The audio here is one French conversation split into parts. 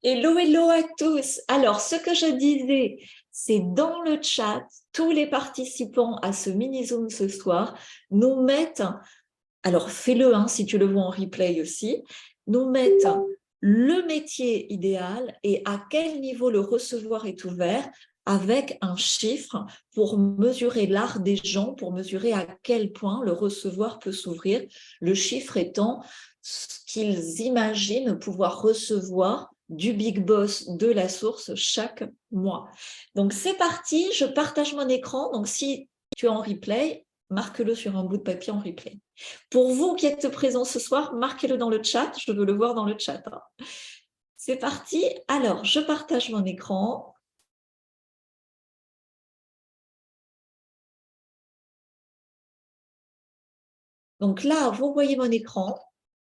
Hello, hello à tous. Alors, ce que je disais, c'est dans le chat, tous les participants à ce mini-zoom ce soir nous mettent, alors fais-le si tu le vois en replay aussi, nous mettent le métier idéal et à quel niveau le recevoir est ouvert avec un chiffre pour mesurer l'art des gens, pour mesurer à quel point le recevoir peut s'ouvrir, le chiffre étant ce qu'ils imaginent pouvoir recevoir du Big Boss de la source chaque mois. Donc c'est parti, je partage mon écran, donc si tu es en replay, marque-le sur un bout de papier en replay. Pour vous qui êtes présents ce soir, marquez-le dans le chat, je veux le voir dans le chat. C'est parti, alors je partage mon écran. Donc là, vous voyez mon écran.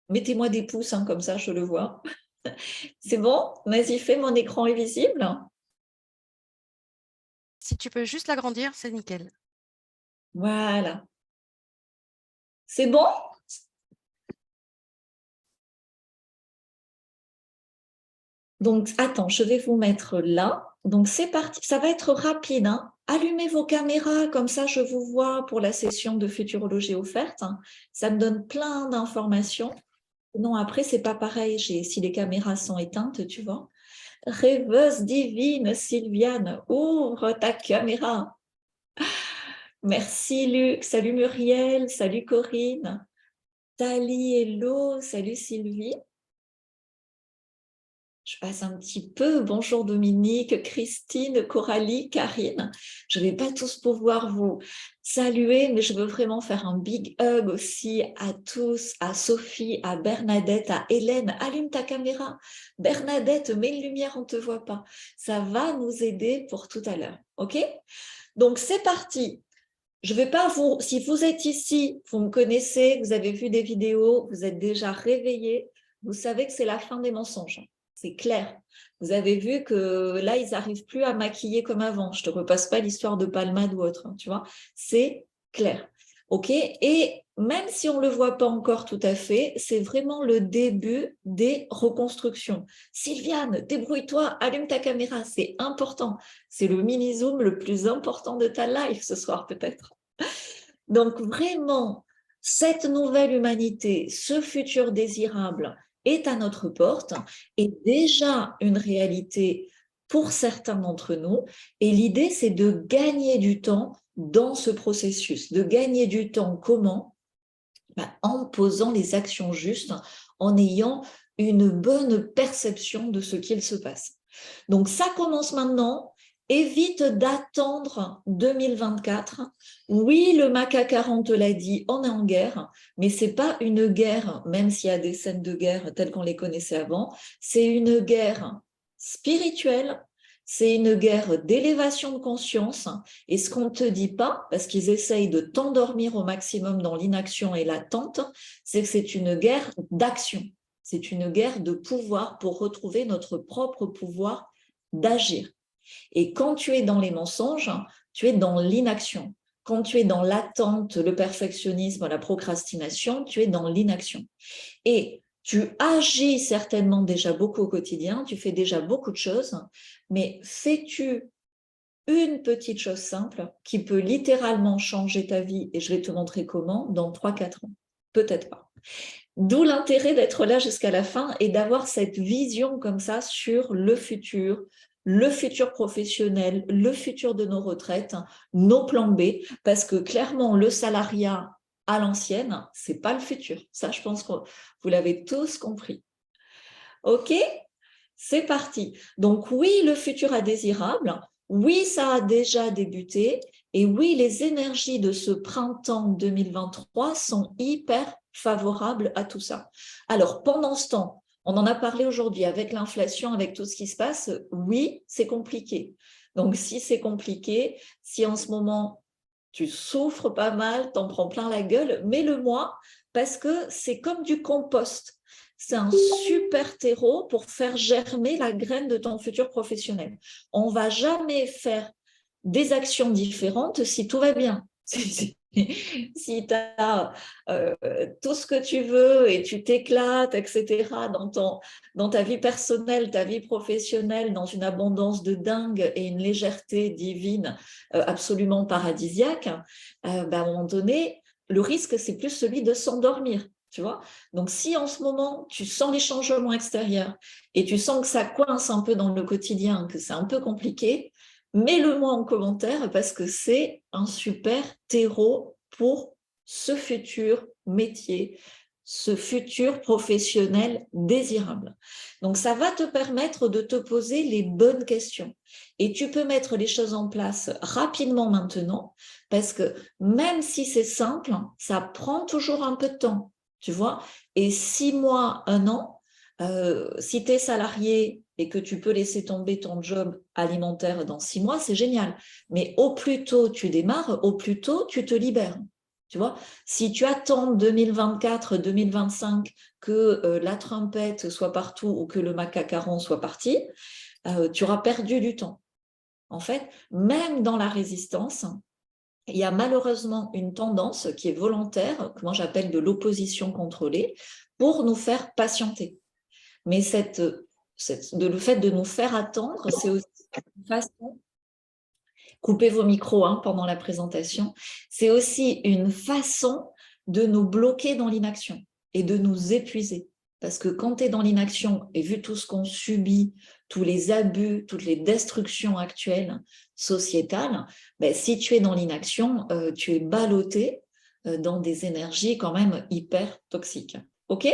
Mettez-moi des pouces, comme ça je le vois. C'est bon? Vas-y, fais, mon écran est visible. Si tu peux juste l'agrandir, c'est nickel. Voilà. C'est bon? Donc, attends, je vais vous mettre là. Donc, c'est parti. Ça va être rapide. Allumez vos caméras, comme ça je vous vois pour la session de futurologie offerte. Ça me donne plein d'informations. Non, après, c'est pas pareil si les caméras sont éteintes, tu vois. Rêveuse divine, Sylviane, ouvre ta caméra. Merci Luc, salut Muriel, salut Corinne. Tali, hello, salut Sylvie. Je passe un petit peu. Bonjour Dominique, Christine, Coralie, Karine. Je ne vais pas tous pouvoir vous saluer, mais je veux vraiment faire un big hug aussi à tous, à Sophie, à Bernadette, à Hélène. Allume ta caméra. Bernadette, mets une lumière, on ne te voit pas. Ça va nous aider pour tout à l'heure. OK? Donc, c'est parti. Je vais pas vous... Si vous êtes ici, vous me connaissez, vous avez vu des vidéos, vous êtes déjà réveillés, vous savez que c'est la fin des mensonges. C'est clair. Vous avez vu que là, ils n'arrivent plus à maquiller comme avant. Je ne te repasse pas l'histoire de Palmade ou autre, tu vois. C'est clair. OK? Et même si on ne le voit pas encore tout à fait, c'est vraiment le début des reconstructions. Sylviane, débrouille-toi, allume ta caméra, c'est important. C'est le mini-zoom le plus important de ta life ce soir, peut-être. Donc, vraiment, cette nouvelle humanité, ce futur désirable est à notre porte, est déjà une réalité pour certains d'entre nous. Et l'idée, c'est de gagner du temps dans ce processus. De gagner du temps comment? En posant les actions justes, en ayant une bonne perception de ce qu'il se passe. Donc, ça commence maintenant. Évite d'attendre 2024. Oui, le Maca 40 te l'a dit, on est en guerre, mais ce n'est pas une guerre, même s'il y a des scènes de guerre telles qu'on les connaissait avant, c'est une guerre spirituelle, c'est une guerre d'élévation de conscience. Et ce qu'on ne te dit pas, parce qu'ils essayent de t'endormir au maximum dans l'inaction et l'attente, c'est que c'est une guerre d'action. C'est une guerre de pouvoir pour retrouver notre propre pouvoir d'agir. Et quand tu es dans les mensonges, tu es dans l'inaction. Quand tu es dans l'attente, le perfectionnisme, la procrastination, tu es dans l'inaction. Et tu agis certainement déjà beaucoup au quotidien, tu fais déjà beaucoup de choses, mais fais-tu une petite chose simple qui peut littéralement changer ta vie, et je vais te montrer comment, dans 3-4 ans? Peut-être pas. D'où l'intérêt d'être là jusqu'à la fin et d'avoir cette vision comme ça sur le futur professionnel, le futur de nos retraites, nos plans B, parce que clairement, le salariat à l'ancienne, c'est pas le futur. Ça, je pense que vous l'avez tous compris. OK? C'est parti. Donc oui, le futur indésirable. Oui, ça a déjà débuté. Et oui, les énergies de ce printemps 2023 sont hyper favorables à tout ça. Alors, pendant ce temps, on en a parlé aujourd'hui avec l'inflation, avec tout ce qui se passe. Oui, c'est compliqué. Donc, si c'est compliqué, si en ce moment, tu souffres pas mal, t'en prends plein la gueule, mets-le-moi parce que c'est comme du compost. C'est un super terreau pour faire germer la graine de ton futur professionnel. On ne va jamais faire des actions différentes si tout va bien. Si tu as tout ce que tu veux et tu t'éclates, etc., dans ta vie personnelle, ta vie professionnelle, dans une abondance de dingue et une légèreté divine absolument paradisiaque, à un moment donné, le risque, c'est plus celui de s'endormir. Tu vois. Donc, si en ce moment, tu sens les changements extérieurs et tu sens que ça coince un peu dans le quotidien, que c'est un peu compliqué, mets-le-moi en commentaire parce que c'est un super terreau pour ce futur métier, ce futur professionnel désirable. Donc, ça va te permettre de te poser les bonnes questions. Et tu peux mettre les choses en place rapidement maintenant parce que même si c'est simple, ça prend toujours un peu de temps. Tu vois, et 6 mois, 1 an, si tu es salarié et que tu peux laisser tomber ton job alimentaire dans 6 mois, c'est génial. Mais au plus tôt tu démarres, au plus tôt tu te libères. Tu vois, si tu attends 2024, 2025 que la trompette soit partout ou que le macacaron soit parti, tu auras perdu du temps. En fait, même dans la résistance, il y a malheureusement une tendance qui est volontaire, que moi j'appelle de l'opposition contrôlée, pour nous faire patienter. Mais le fait de nous faire attendre, c'est aussi une façon, coupez vos micros pendant la présentation, c'est aussi une façon de nous bloquer dans l'inaction et de nous épuiser. Parce que quand tu es dans l'inaction, et vu tout ce qu'on subit, tous les abus, toutes les destructions actuelles sociétales, si tu es dans l'inaction, tu es ballotté dans des énergies quand même hyper toxiques. Ok ?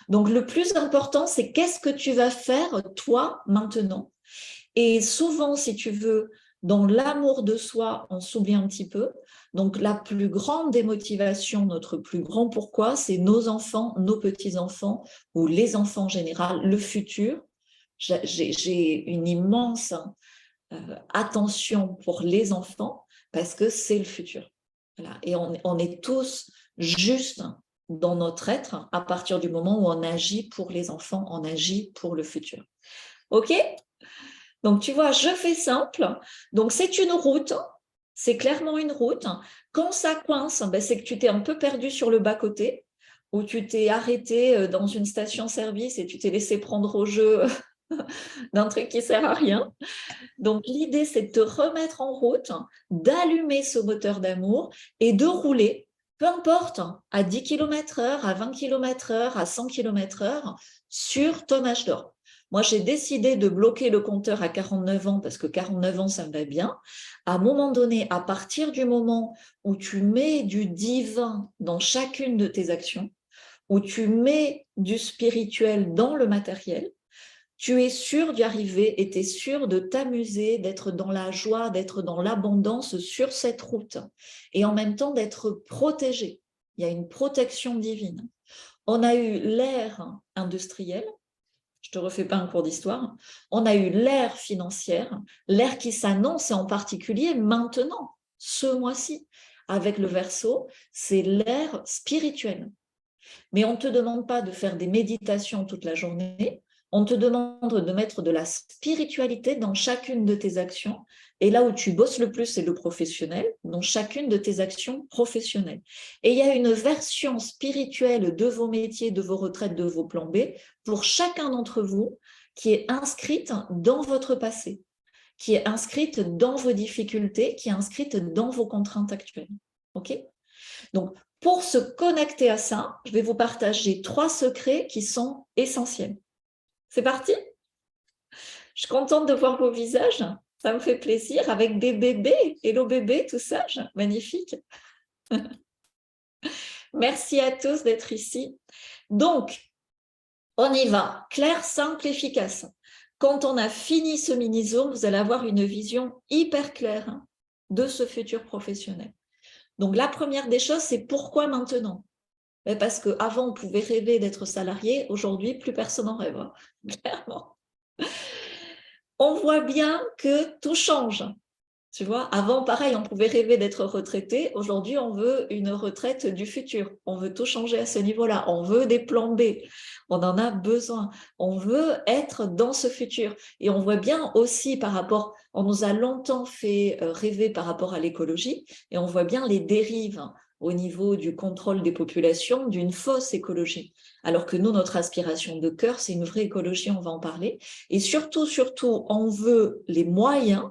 Donc le plus important, c'est qu'est-ce que tu vas faire toi maintenant. Et souvent, si tu veux, dans l'amour de soi, on s'oublie un petit peu. Donc, la plus grande des motivations, notre plus grand pourquoi, c'est nos enfants, nos petits-enfants ou les enfants en général, le futur. J'ai une immense attention pour les enfants parce que c'est le futur. Voilà. Et on est tous juste dans notre être à partir du moment où on agit pour les enfants, on agit pour le futur. OK ? Donc, tu vois, je fais simple. Donc, c'est une route. C'est clairement une route. Quand ça coince, c'est que tu t'es un peu perdu sur le bas-côté, ou tu t'es arrêté dans une station-service et tu t'es laissé prendre au jeu d'un truc qui ne sert à rien. Donc, l'idée, c'est de te remettre en route, d'allumer ce moteur d'amour et de rouler, peu importe, à 10 km/h, à 20 km/h, à 100 km/h, sur ton âge d'or. Moi, j'ai décidé de bloquer le compteur à 49 ans parce que 49 ans, ça me va bien. À un moment donné, à partir du moment où tu mets du divin dans chacune de tes actions, où tu mets du spirituel dans le matériel, tu es sûr d'y arriver et tu es sûr de t'amuser, d'être dans la joie, d'être dans l'abondance sur cette route et en même temps d'être protégé. Il y a une protection divine. On a eu l'ère industrielle, je ne te refais pas un cours d'histoire, on a eu l'ère financière, l'ère qui s'annonce et en particulier maintenant, ce mois-ci, avec le Verseau, c'est l'ère spirituelle. Mais on ne te demande pas de faire des méditations toute la journée, on te demande de mettre de la spiritualité dans chacune de tes actions. Et là où tu bosses le plus, c'est le professionnel, dans chacune de tes actions professionnelles. Et il y a une version spirituelle de vos métiers, de vos retraites, de vos plans B, pour chacun d'entre vous, qui est inscrite dans votre passé, qui est inscrite dans vos difficultés, qui est inscrite dans vos contraintes actuelles. OK ? Donc, pour se connecter à ça, je vais vous partager 3 secrets qui sont essentiels. C'est parti ? Je suis contente de voir vos visages. Ça me fait plaisir avec des bébés. Hello bébé, tout sage. Magnifique. Merci à tous d'être ici. Donc, on y va. Clair, simple, efficace. Quand on a fini ce mini-zoom, vous allez avoir une vision hyper claire de ce futur professionnel. Donc, la première des choses, c'est pourquoi maintenant ? Parce qu'avant, on pouvait rêver d'être salarié. Aujourd'hui, plus personne n'en rêve, clairement. On voit bien que tout change. Tu vois, avant, pareil, on pouvait rêver d'être retraité. Aujourd'hui, on veut une retraite du futur. On veut tout changer à ce niveau-là. On veut des plans B. On en a besoin. On veut être dans ce futur. Et on voit bien aussi par rapport, on nous a longtemps fait rêver par rapport à l'écologie, et on voit bien les dérives au niveau du contrôle des populations d'une fausse écologie. Alors que nous, notre aspiration de cœur, c'est une vraie écologie, on va en parler. Et surtout, on veut les moyens.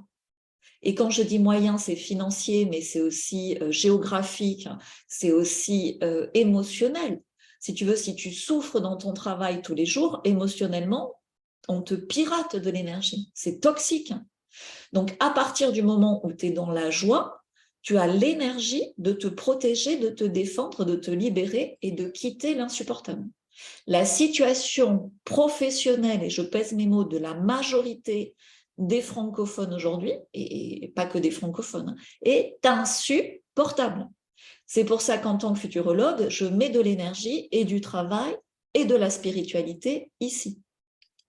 Et quand je dis moyens, c'est financier, mais c'est aussi géographique, c'est aussi émotionnel. Si tu veux, si tu souffres dans ton travail tous les jours, émotionnellement, on te pirate de l'énergie. C'est toxique. Donc, à partir du moment où tu es dans la joie, tu as l'énergie de te protéger, de te défendre, de te libérer et de quitter l'insupportable. La situation professionnelle, et je pèse mes mots, de la majorité des francophones aujourd'hui, et pas que des francophones, est insupportable. C'est pour ça qu'en tant que futurologue, je mets de l'énergie et du travail et de la spiritualité ici.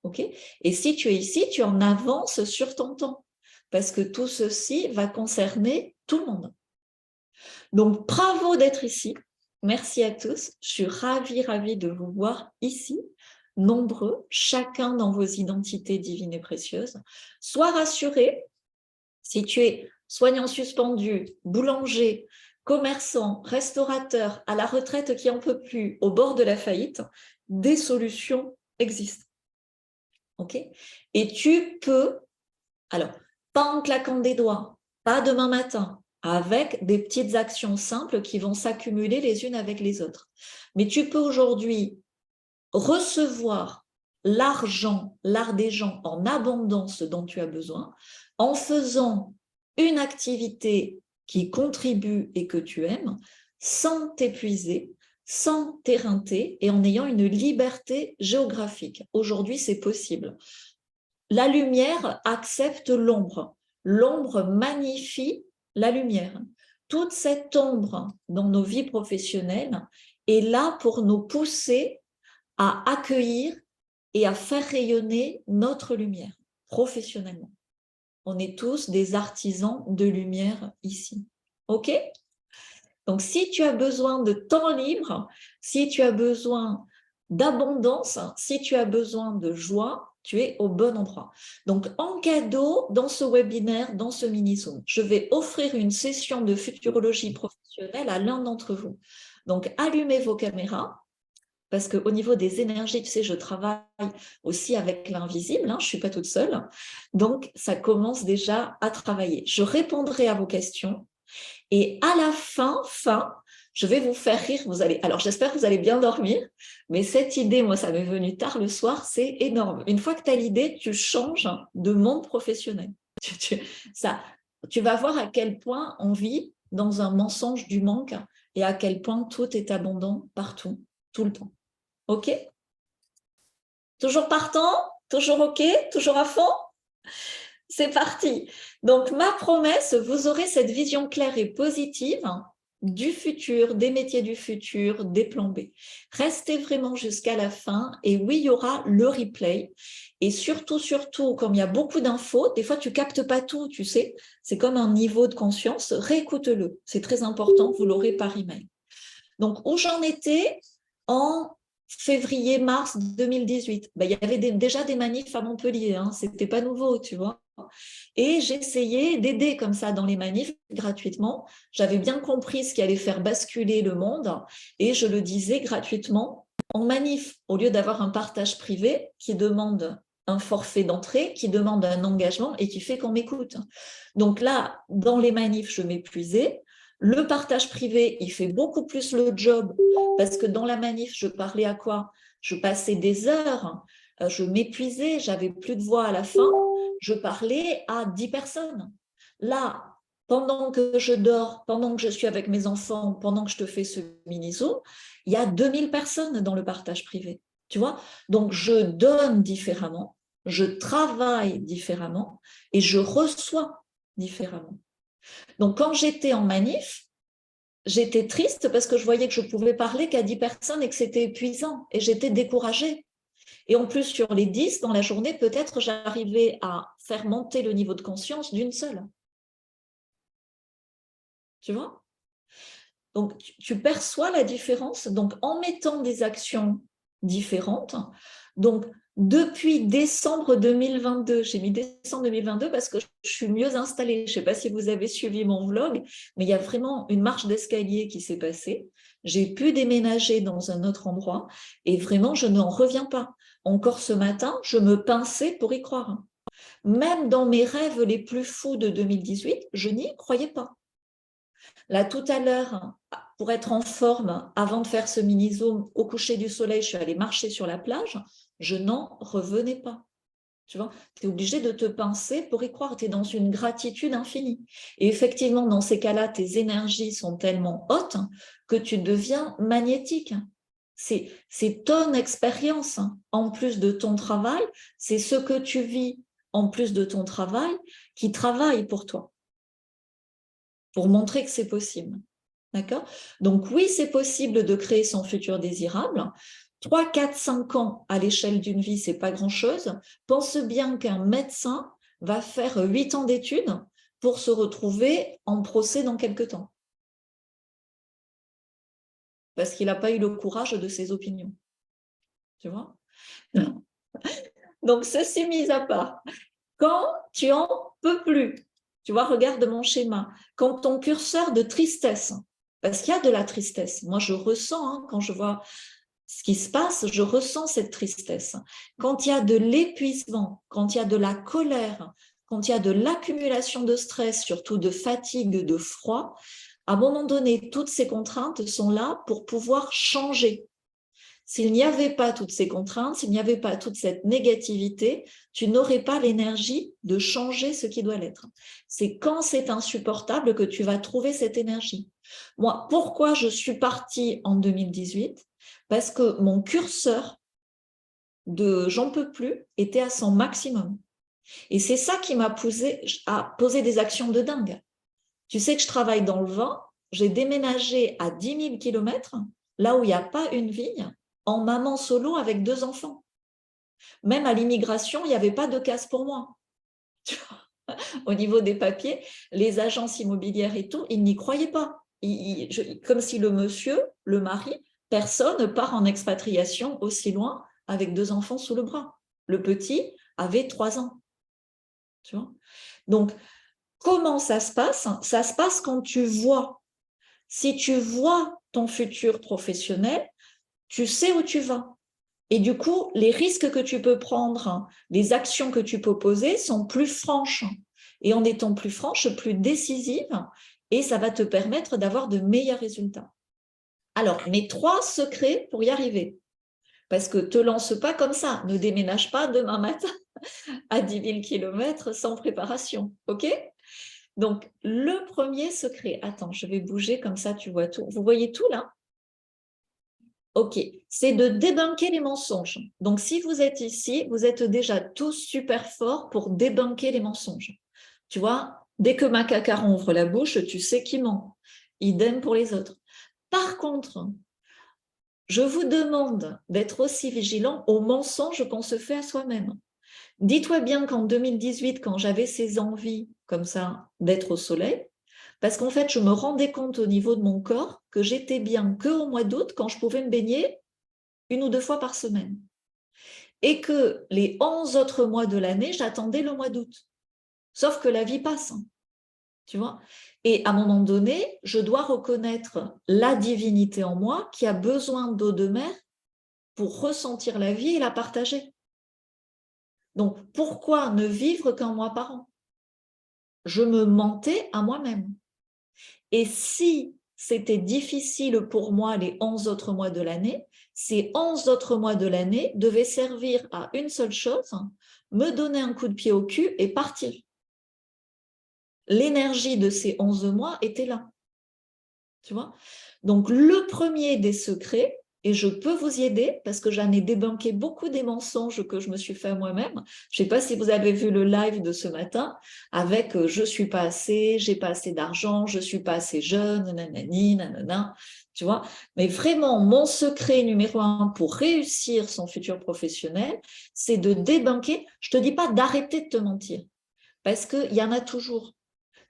Okay ? Et si tu es ici, tu en avances sur ton temps, parce que tout ceci va concerner tout le monde. Donc, bravo d'être ici. Merci à tous. Je suis ravie de vous voir ici, nombreux, chacun dans vos identités divines et précieuses. Sois rassuré, si tu es soignant suspendu, boulanger, commerçant, restaurateur, à la retraite qui n'en peut plus, au bord de la faillite, des solutions existent. Ok ? Et tu peux, alors, pas en claquant des doigts, pas demain matin, avec des petites actions simples qui vont s'accumuler les unes avec les autres. Mais tu peux aujourd'hui recevoir l'argent, l'art des gens en abondance dont tu as besoin, en faisant une activité qui contribue et que tu aimes, sans t'épuiser, sans t'éreinter et en ayant une liberté géographique. Aujourd'hui, c'est possible. La lumière accepte l'ombre. L'ombre magnifie la lumière. Toute cette ombre dans nos vies professionnelles est là pour nous pousser à accueillir et à faire rayonner notre lumière professionnellement. On est tous des artisans de lumière ici. OK ? Donc, si tu as besoin de temps libre, si tu as besoin d'abondance, si tu as besoin de joie, tu es au bon endroit. Donc, en cadeau, dans ce webinaire, dans ce mini-zoom, je vais offrir une session de futurologie professionnelle à l'un d'entre vous. Donc, allumez vos caméras, parce qu'au niveau des énergies, tu sais, je travaille aussi avec l'invisible, hein, je ne suis pas toute seule. Donc, ça commence déjà à travailler. Je répondrai à vos questions. Et à la fin, je vais vous faire rire. Alors, j'espère que vous allez bien dormir, mais cette idée, moi, ça m'est venu tard le soir, c'est énorme. Une fois que tu as l'idée, tu changes de monde professionnel. Tu vas voir à quel point on vit dans un mensonge du manque et à quel point tout est abondant partout, tout le temps. OK ? Toujours partant ? Toujours OK ? Toujours à fond ? C'est parti. Donc, ma promesse, vous aurez cette vision claire et positive du futur, des métiers du futur, des plans B. Restez vraiment jusqu'à la fin et oui, il y aura le replay. Et surtout, comme il y a beaucoup d'infos, des fois, tu captes pas tout, tu sais. C'est comme un niveau de conscience. Réécoute-le. C'est très important. Vous l'aurez par email. Donc, où j'en étais en février-mars 2018, il y avait déjà des manifs à Montpellier, hein, c'était pas nouveau, tu vois. Et j'essayais d'aider comme ça dans les manifs gratuitement. J'avais bien compris ce qui allait faire basculer le monde et je le disais gratuitement en manif, au lieu d'avoir un partage privé qui demande un forfait d'entrée, qui demande un engagement et qui fait qu'on m'écoute. Donc là, dans les manifs, je m'épuisais. Le partage privé, il fait beaucoup plus le job parce que dans la manif, je parlais à quoi ? Je passais des heures, je m'épuisais, j'avais plus de voix à la fin, je parlais à 10 personnes. Là, pendant que je dors, pendant que je suis avec mes enfants, pendant que je te fais ce mini-zoom, il y a 2000 personnes dans le partage privé. Tu vois ? Donc, je donne différemment, je travaille différemment et je reçois différemment. Donc, quand j'étais en manif, j'étais triste parce que je voyais que je pouvais parler qu'à 10 personnes et que c'était épuisant et j'étais découragée. Et en plus, sur les 10 dans la journée, peut-être j'arrivais à faire monter le niveau de conscience d'une seule. Tu vois ? Donc, tu perçois la différence. Donc, en mettant des actions différentes, donc Depuis décembre 2022, j'ai mis décembre 2022 parce que je suis mieux installée. Je ne sais pas si vous avez suivi mon vlog, mais il y a vraiment une marche d'escalier qui s'est passée. J'ai pu déménager dans un autre endroit et vraiment, je n'en reviens pas. Encore ce matin, je me pinçais pour y croire. Même dans mes rêves les plus fous de 2018, je n'y croyais pas. Là, tout à l'heure, pour être en forme, avant de faire ce mini-zoom, au coucher du soleil, je suis allée marcher sur la plage. Je n'en revenais pas. Tu vois, tu es obligé de te pincer pour y croire. Tu es dans une gratitude infinie. Et effectivement, dans ces cas-là, tes énergies sont tellement hautes que tu deviens magnétique. C'est ton expérience en plus de ton travail. C'est ce que tu vis en plus de ton travail qui travaille pour toi, pour montrer que c'est possible. D'accord? Donc oui, c'est possible de créer son futur désirable. 3, 4, 5 ans à l'échelle d'une vie, c'est pas grand-chose. Pense bien qu'un médecin va faire 8 ans d'études pour se retrouver en procès dans quelques temps. Parce qu'il n'a pas eu le courage de ses opinions. Tu vois? Donc, ceci mis à part, quand tu en peux plus, tu vois, regarde mon schéma, quand ton curseur de tristesse, parce qu'il y a de la tristesse, moi je ressens quand je vois ce qui se passe, je ressens cette tristesse. Quand il y a de l'épuisement, quand il y a de la colère, quand il y a de l'accumulation de stress, surtout de fatigue, de froid, à un moment donné, toutes ces contraintes sont là pour pouvoir changer. S'il n'y avait pas toutes ces contraintes, s'il n'y avait pas toute cette négativité, tu n'aurais pas l'énergie de changer ce qui doit l'être. C'est quand c'est insupportable que tu vas trouver cette énergie. Moi, pourquoi je suis partie en 2018 ? Parce que mon curseur de j'en peux plus était à son maximum. Et c'est ça qui m'a posé des actions de dingue. Tu sais que je travaille dans le vin, j'ai déménagé à 10 000 km, là où il n'y a pas une vigne, en maman solo avec 2 enfants. Même à l'immigration, il n'y avait pas de case pour moi. Au niveau des papiers, les agences immobilières et tout, ils n'y croyaient pas. Comme si le monsieur, le mari, personne part en expatriation aussi loin avec 2 enfants sous le bras. Le petit avait 3 ans. Tu vois ? Donc, comment ça se passe ? Ça se passe quand tu vois. Si tu vois ton futur professionnel, tu sais où tu vas. Et du coup, les risques que tu peux prendre, les actions que tu peux poser sont plus franches. Et en étant plus franche, plus décisive, et ça va te permettre d'avoir de meilleurs résultats. Alors, mes 3 secrets pour y arriver. Parce que te lance pas comme ça, ne déménage pas demain matin à 10 000 km sans préparation, ok ? Donc, le premier secret, attends, je vais bouger comme ça, tu vois tout. Vous voyez tout là ? Ok, c'est de débunker les mensonges. Donc, si vous êtes ici, vous êtes déjà tous super forts pour débunker les mensonges. Tu vois, dès que Macacar ouvre la bouche, tu sais qui ment. Idem pour les autres. Par contre, je vous demande d'être aussi vigilant aux mensonges qu'on se fait à soi-même. Dis-toi bien qu'en 2018, quand j'avais ces envies comme ça d'être au soleil, parce qu'en fait, je me rendais compte au niveau de mon corps que j'étais bien qu'au mois d'août quand je pouvais me baigner 1 ou 2 fois par semaine. Et que les 11 autres mois de l'année, j'attendais le mois d'août. Sauf que la vie passe, tu vois. Et à un moment donné, je dois reconnaître la divinité en moi qui a besoin d'eau de mer pour ressentir la vie et la partager. Donc, pourquoi ne vivre qu'un mois par an ? Je me mentais à moi-même. Et si c'était difficile pour moi les 11 autres mois de l'année, ces 11 autres mois de l'année devaient servir à une seule chose, me donner un coup de pied au cul et partir. L'énergie de ces 11 mois était là. Tu vois ? Donc, le premier des secrets, et je peux vous y aider parce que j'en ai débunké beaucoup des mensonges que je me suis fait à moi-même. Je ne sais pas si vous avez vu le live de ce matin avec je ne suis pas assez, j'ai pas assez d'argent, je ne suis pas assez jeune, nanani, nanana, tu vois. Mais vraiment, mon secret numéro 1 pour réussir son futur professionnel, c'est de débunker. Je ne te dis pas d'arrêter de te mentir parce qu'il y en a toujours.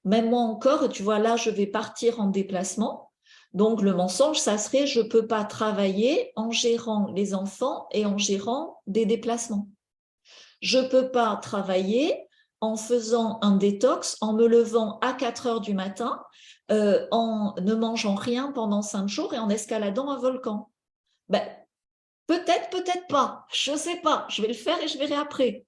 Même moi encore, tu vois, là, je vais partir en déplacement. Donc, le mensonge, ça serait « je ne peux pas travailler en gérant les enfants et en gérant des déplacements. Je ne peux pas travailler en faisant un détox, en me levant à 4 heures du matin, en ne mangeant rien pendant 5 jours et en escaladant un volcan. » Ben, peut-être, peut-être pas. Je ne sais pas. Je vais le faire et je verrai après.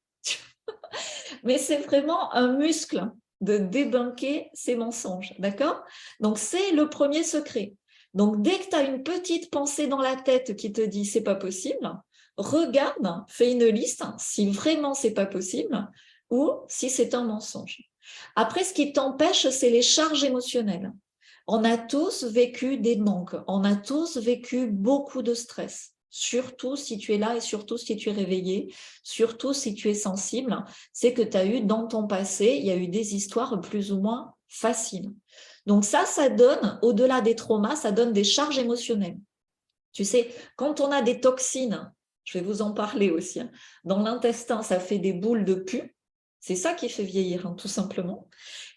Mais c'est vraiment un muscle de débunker ces mensonges, d'accord? Donc, c'est le premier secret. Donc, dès que tu as une petite pensée dans la tête qui te dit « c'est pas possible », regarde, fais une liste si vraiment c'est pas possible ou si c'est un mensonge. Après, ce qui t'empêche, c'est les charges émotionnelles. On a tous vécu des manques, on a tous vécu beaucoup de stress, surtout si tu es là et surtout si tu es réveillé, surtout si tu es sensible, c'est que tu as eu dans ton passé, il y a eu des histoires plus ou moins faciles. Donc ça donne, au-delà des traumas, ça donne des charges émotionnelles. Tu sais, quand on a des toxines, je vais vous en parler aussi, dans l'intestin, ça fait des boules de pus, c'est ça qui fait vieillir, tout simplement.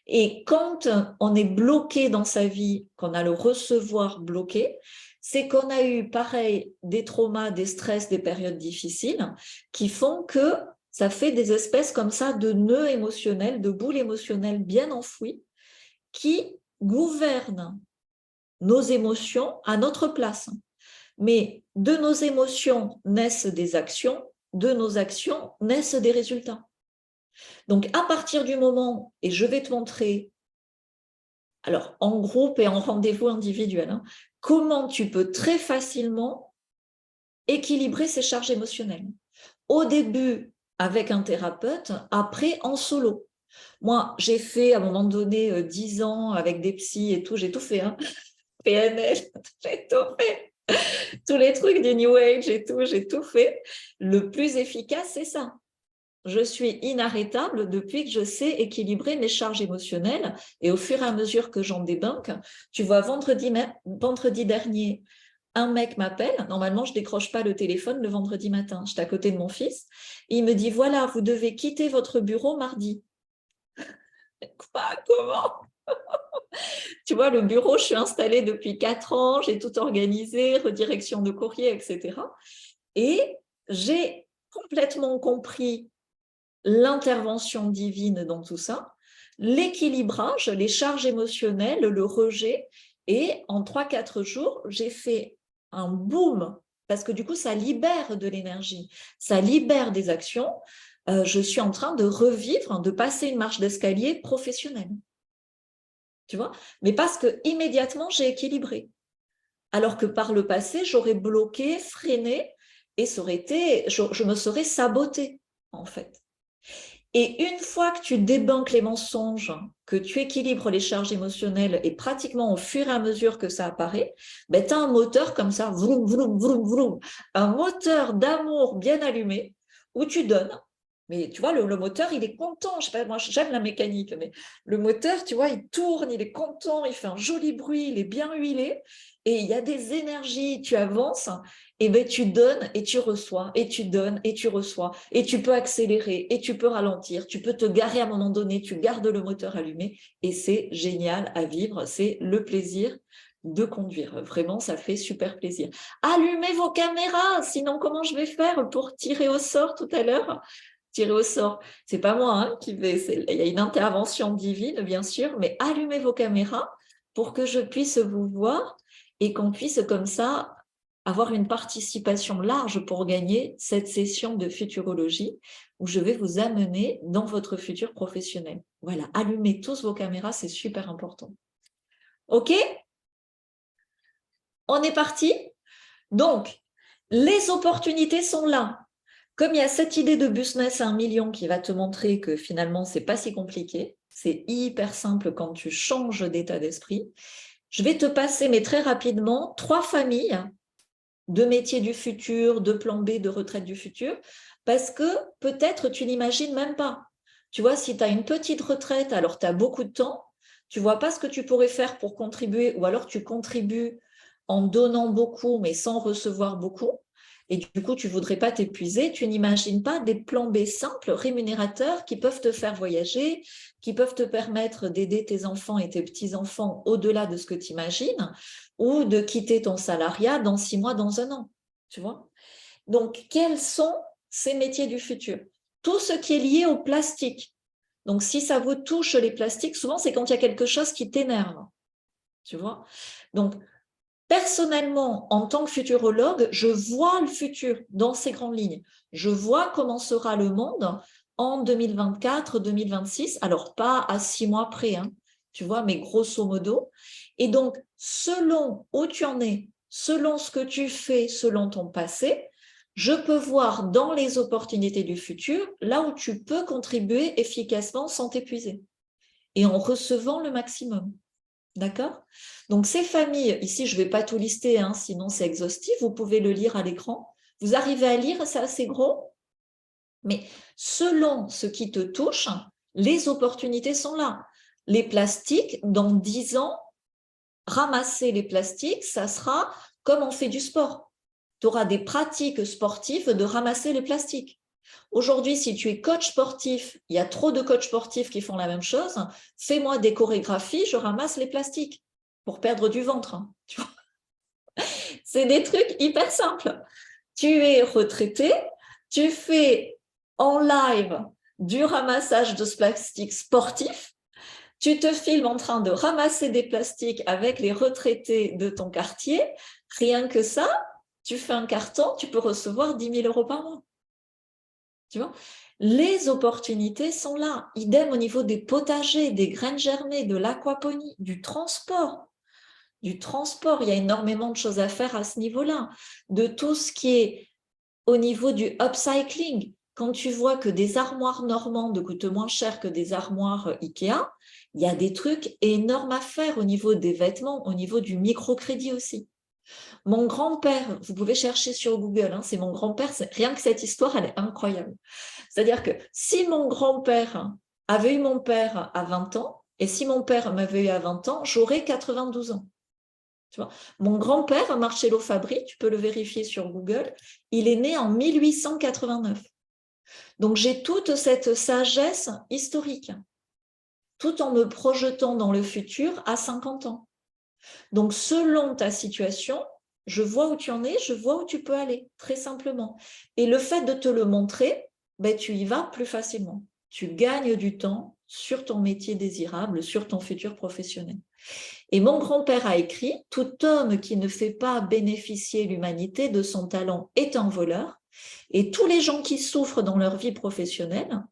Et quand on est bloqué dans sa vie, qu'on a le recevoir bloqué, c'est qu'on a eu, pareil, des traumas, des stress, des périodes difficiles qui font que ça fait des espèces comme ça de nœuds émotionnels, de boules émotionnelles bien enfouies qui gouvernent nos émotions à notre place. Mais de nos émotions naissent des actions, de nos actions naissent des résultats. Donc, à partir du moment, et je vais te montrer, alors en groupe et en rendez-vous individuel, comment tu peux très facilement équilibrer ces charges émotionnelles. Au début, avec un thérapeute, après, en solo. Moi, j'ai fait à un moment donné 10 ans avec des psys et tout, j'ai tout fait, PNL, j'ai tout fait. Tous les trucs du New Age et tout, j'ai tout fait. Le plus efficace, c'est ça. Je suis inarrêtable depuis que je sais équilibrer mes charges émotionnelles et au fur et à mesure que j'en débunk, tu vois, vendredi dernier, un mec m'appelle, normalement je ne décroche pas le téléphone le vendredi matin, j'étais à côté de mon fils, il me dit voilà, vous devez quitter votre bureau mardi. Quoi, comment? Tu vois, le bureau, je suis installée depuis 4 ans, j'ai tout organisé, redirection de courrier, etc. Et j'ai complètement compris l'intervention divine dans tout ça, l'équilibrage, les charges émotionnelles, le rejet. Et en 3-4 jours, j'ai fait un boom parce que du coup, ça libère de l'énergie, ça libère des actions. Je suis en train de revivre, de passer une marche d'escalier professionnelle. Tu vois? Mais parce que immédiatement, j'ai équilibré. Alors que par le passé, j'aurais bloqué, freiné et ça aurait été, je me serais sabotée, en fait. Et une fois que tu débanques les mensonges, que tu équilibres les charges émotionnelles et pratiquement au fur et à mesure que ça apparaît, ben, tu as un moteur comme ça, vroom, vroom, vroom, vroom, un moteur d'amour bien allumé où tu donnes. Mais tu vois, le moteur, il est content. Je sais pas, moi, j'aime la mécanique, mais le moteur, tu vois, il tourne, il est content, il fait un joli bruit, il est bien huilé. Et il y a des énergies, tu avances, et ben, tu donnes et tu reçois, et tu donnes et tu reçois. Et tu peux accélérer, et tu peux ralentir, tu peux te garer à un moment donné, tu gardes le moteur allumé, et c'est génial à vivre, c'est le plaisir de conduire. Vraiment, ça fait super plaisir. Allumez vos caméras, sinon comment je vais faire pour tirer au sort tout à l'heure? Tirer au sort. C'est pas moi qui vais. Il y a une intervention divine, bien sûr, mais allumez vos caméras pour que je puisse vous voir et qu'on puisse comme ça avoir une participation large pour gagner cette session de futurologie où je vais vous amener dans votre futur professionnel. Voilà, allumez tous vos caméras, c'est super important. OK? On est parti? Donc, les opportunités sont là. Comme il y a cette idée de business à 1 million qui va te montrer que finalement, ce n'est pas si compliqué, c'est hyper simple quand tu changes d'état d'esprit, je vais te passer, mais très rapidement, 3 familles de métiers du futur, de plan B, de retraite du futur, parce que peut-être tu n'imagines même pas. Tu vois, si tu as une petite retraite, alors tu as beaucoup de temps, tu ne vois pas ce que tu pourrais faire pour contribuer, ou alors tu contribues en donnant beaucoup, mais sans recevoir beaucoup. Et du coup, tu ne voudrais pas t'épuiser, tu n'imagines pas des plans B simples, rémunérateurs, qui peuvent te faire voyager, qui peuvent te permettre d'aider tes enfants et tes petits-enfants au-delà de ce que tu imagines, ou de quitter ton salariat dans 6 mois, dans 1 an, tu vois. Donc, quels sont ces métiers du futur? Tout ce qui est lié au plastique. Donc, si ça vous touche les plastiques, souvent, c'est quand il y a quelque chose qui t'énerve, tu vois. Donc, personnellement, en tant que futurologue, je vois le futur dans ces grandes lignes. Je vois comment sera le monde en 2024-2026. Alors, pas à 6 mois près, hein, tu vois, mais grosso modo. Et donc, selon où tu en es, selon ce que tu fais, selon ton passé, je peux voir dans les opportunités du futur, là où tu peux contribuer efficacement sans t'épuiser et en recevant le maximum. D'accord? Donc, ces familles, ici, je ne vais pas tout lister, hein, sinon c'est exhaustif, vous pouvez le lire à l'écran. Vous arrivez à lire, c'est assez gros, mais selon ce qui te touche, les opportunités sont là. Les plastiques, dans 10 ans, ramasser les plastiques, ça sera comme on fait du sport. Tu auras des pratiques sportives de ramasser les plastiques. Aujourd'hui, si tu es coach sportif, il y a trop de coachs sportifs qui font la même chose, fais-moi des chorégraphies, je ramasse les plastiques pour perdre du ventre. Hein, tu vois. C'est des trucs hyper simples. Tu es retraité, tu fais en live du ramassage de plastique sportif, tu te filmes en train de ramasser des plastiques avec les retraités de ton quartier, rien que ça, tu fais un carton, tu peux recevoir 10 000 euros par mois. Tu vois, les opportunités sont là. Idem au niveau des potagers, des graines germées, de l'aquaponie, du transport. Il y a énormément de choses à faire à ce niveau-là. De tout ce qui est au niveau du upcycling. Quand tu vois que des armoires normandes coûtent moins cher que des armoires Ikea, il y a des trucs énormes à faire au niveau des vêtements, au niveau du microcrédit aussi. Mon grand-père, vous pouvez chercher sur Google, hein, c'est mon grand-père, rien que cette histoire, elle est incroyable. C'est-à-dire que si mon grand-père avait eu mon père à 20 ans, et si mon père m'avait eu à 20 ans, j'aurais 92 ans. Tu vois, mon grand-père, Marcello Fabri, tu peux le vérifier sur Google, il est né en 1889. Donc j'ai toute cette sagesse historique, tout en me projetant dans le futur à 50 ans. Donc selon ta situation, je vois où tu en es, je vois où tu peux aller, très simplement. Et le fait de te le montrer, ben, tu y vas plus facilement. Tu gagnes du temps sur ton métier désirable, sur ton futur professionnel. Et mon grand-père a écrit « Tout homme qui ne fait pas bénéficier l'humanité de son talent est un voleur, et tous les gens qui souffrent dans leur vie professionnelle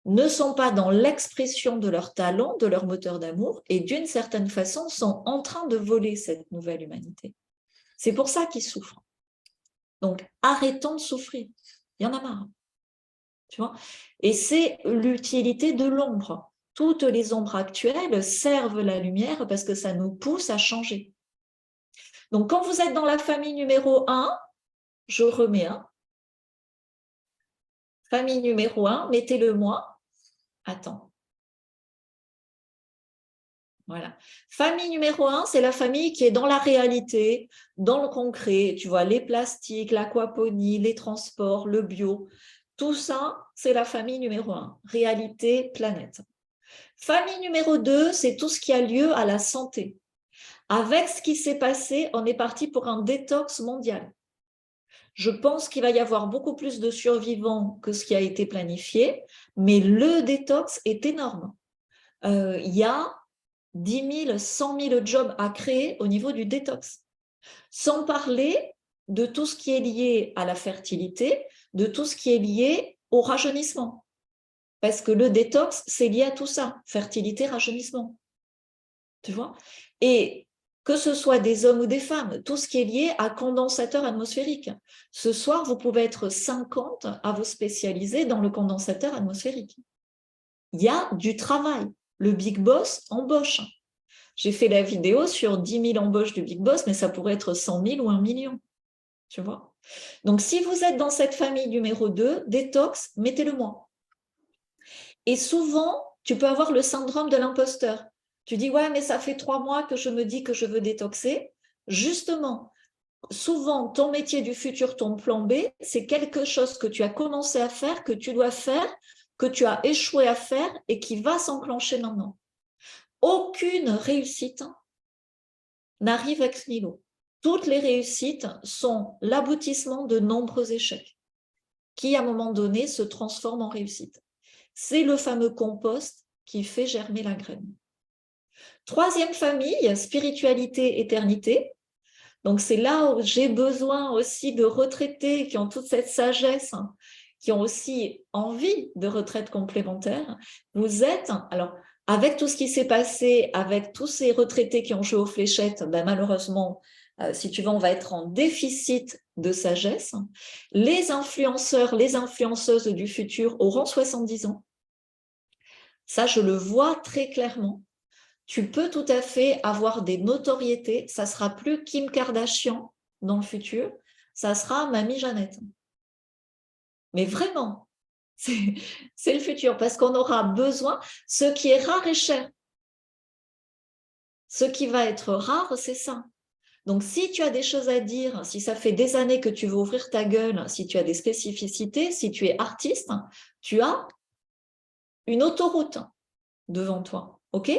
ne sont pas dans l'expression de leur talent, de leur moteur d'amour, et d'une certaine façon sont en train de voler cette nouvelle humanité. C'est pour ça qu'ils souffrent. Donc, arrêtons de souffrir. Il y en a marre. Tu vois ? Et c'est l'utilité de l'ombre. Toutes les ombres actuelles servent la lumière parce que ça nous pousse à changer. Donc, quand vous êtes dans la famille numéro 1, je remets un. Famille numéro 1, mettez-le moi. Attends. Voilà. Famille numéro 1, c'est la famille qui est dans la réalité, dans le concret. Tu vois, les plastiques, l'aquaponie, les transports, le bio. Tout ça, c'est la famille numéro 1. Réalité, planète. Famille numéro 2, c'est tout ce qui a lieu à la santé. Avec ce qui s'est passé, on est parti pour un détox mondial. Je pense qu'il va y avoir beaucoup plus de survivants que ce qui a été planifié, mais le détox est énorme. Il y a 10 000, 100 000 jobs à créer au niveau du détox. Sans parler de tout ce qui est lié à la fertilité, de tout ce qui est lié au rajeunissement. Parce que le détox, c'est lié à tout ça, fertilité, rajeunissement. Tu vois ? Et que ce soit des hommes ou des femmes, tout ce qui est lié à condensateur atmosphérique. Ce soir, vous pouvez être 50 à vous spécialiser dans le condensateur atmosphérique. Il y a du travail. Le Big Boss embauche. J'ai fait la vidéo sur 10 000 embauches du Big Boss, mais ça pourrait être 100 000 ou 1 million. Tu vois ? Donc, si vous êtes dans cette famille numéro 2, détox, mettez-le moi. Et souvent, tu peux avoir le syndrome de l'imposteur. Tu dis, ouais, mais ça fait 3 mois que je me dis que je veux détoxer. Justement, souvent, ton métier du futur, ton plan B, c'est quelque chose que tu as commencé à faire, que tu dois faire, que tu as échoué à faire et qui va s'enclencher maintenant. Aucune réussite n'arrive ex nihilo. Toutes les réussites sont l'aboutissement de nombreux échecs qui, à un moment donné, se transforment en réussite. C'est le fameux compost qui fait germer la graine. Troisième famille, spiritualité, éternité. Donc, c'est là où j'ai besoin aussi de retraités qui ont toute cette sagesse, qui ont aussi envie de retraite complémentaire. Vous êtes, alors, avec tout ce qui s'est passé, avec tous ces retraités qui ont joué aux fléchettes, ben malheureusement, si tu veux, on va être en déficit de sagesse. Les influenceurs, les influenceuses du futur auront 70 ans. Ça, je le vois très clairement. Tu peux tout à fait avoir des notoriétés. Ça sera plus Kim Kardashian dans le futur, ça sera Mamie Jeannette. Mais vraiment, c'est le futur parce qu'on aura besoin. Ce qui est rare est cher. Ce qui va être rare, c'est ça. Donc, si tu as des choses à dire, si ça fait des années que tu veux ouvrir ta gueule, si tu as des spécificités, si tu es artiste, tu as une autoroute devant toi. Ok ?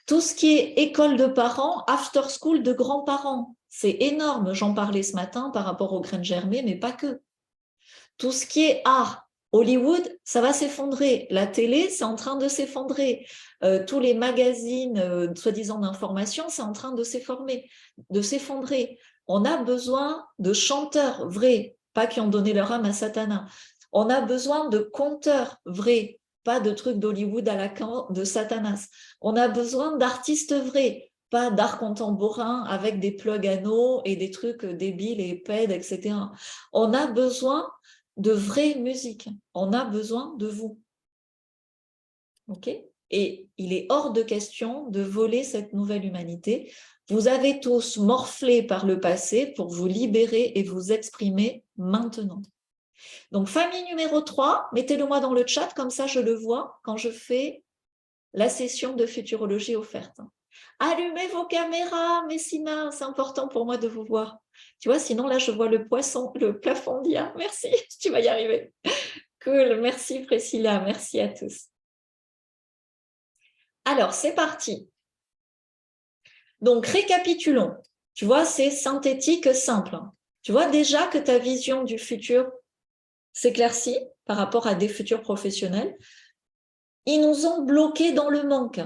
Tout ce qui est école de parents, after school de grands-parents, c'est énorme. J'en parlais ce matin par rapport aux graines germées, mais pas que. Tout ce qui est art, Hollywood, ça va s'effondrer. La télé, c'est en train de s'effondrer. Tous les magazines, soi-disant d'information, c'est en train de s'effondrer. On a besoin de chanteurs vrais, pas qui ont donné leur âme à Satanas. On a besoin de conteurs vrais, pas de trucs d'Hollywood à la can de Satanas. On a besoin d'artistes vrais, pas d'art contemporain avec des plugs anneaux et des trucs débiles et pèdes, etc. On a besoin de vraie musique. On a besoin de vous. Ok ? Et il est hors de question de voler cette nouvelle humanité. Vous avez tous morflé par le passé pour vous libérer et vous exprimer maintenant. Donc, famille numéro 3, mettez-le moi dans le chat, comme ça je le vois quand je fais la session de futurologie offerte. Allumez vos caméras, Messina, c'est important pour moi de vous voir. Tu vois, sinon là, je vois le plafond d'IA. Merci, tu vas y arriver. Cool, merci Priscilla, merci à tous. Alors, c'est parti. Donc, récapitulons. Tu vois, c'est synthétique, simple. Tu vois déjà que ta vision du futur s'éclaircit par rapport à des futurs professionnels. Ils nous ont bloqués dans le manque.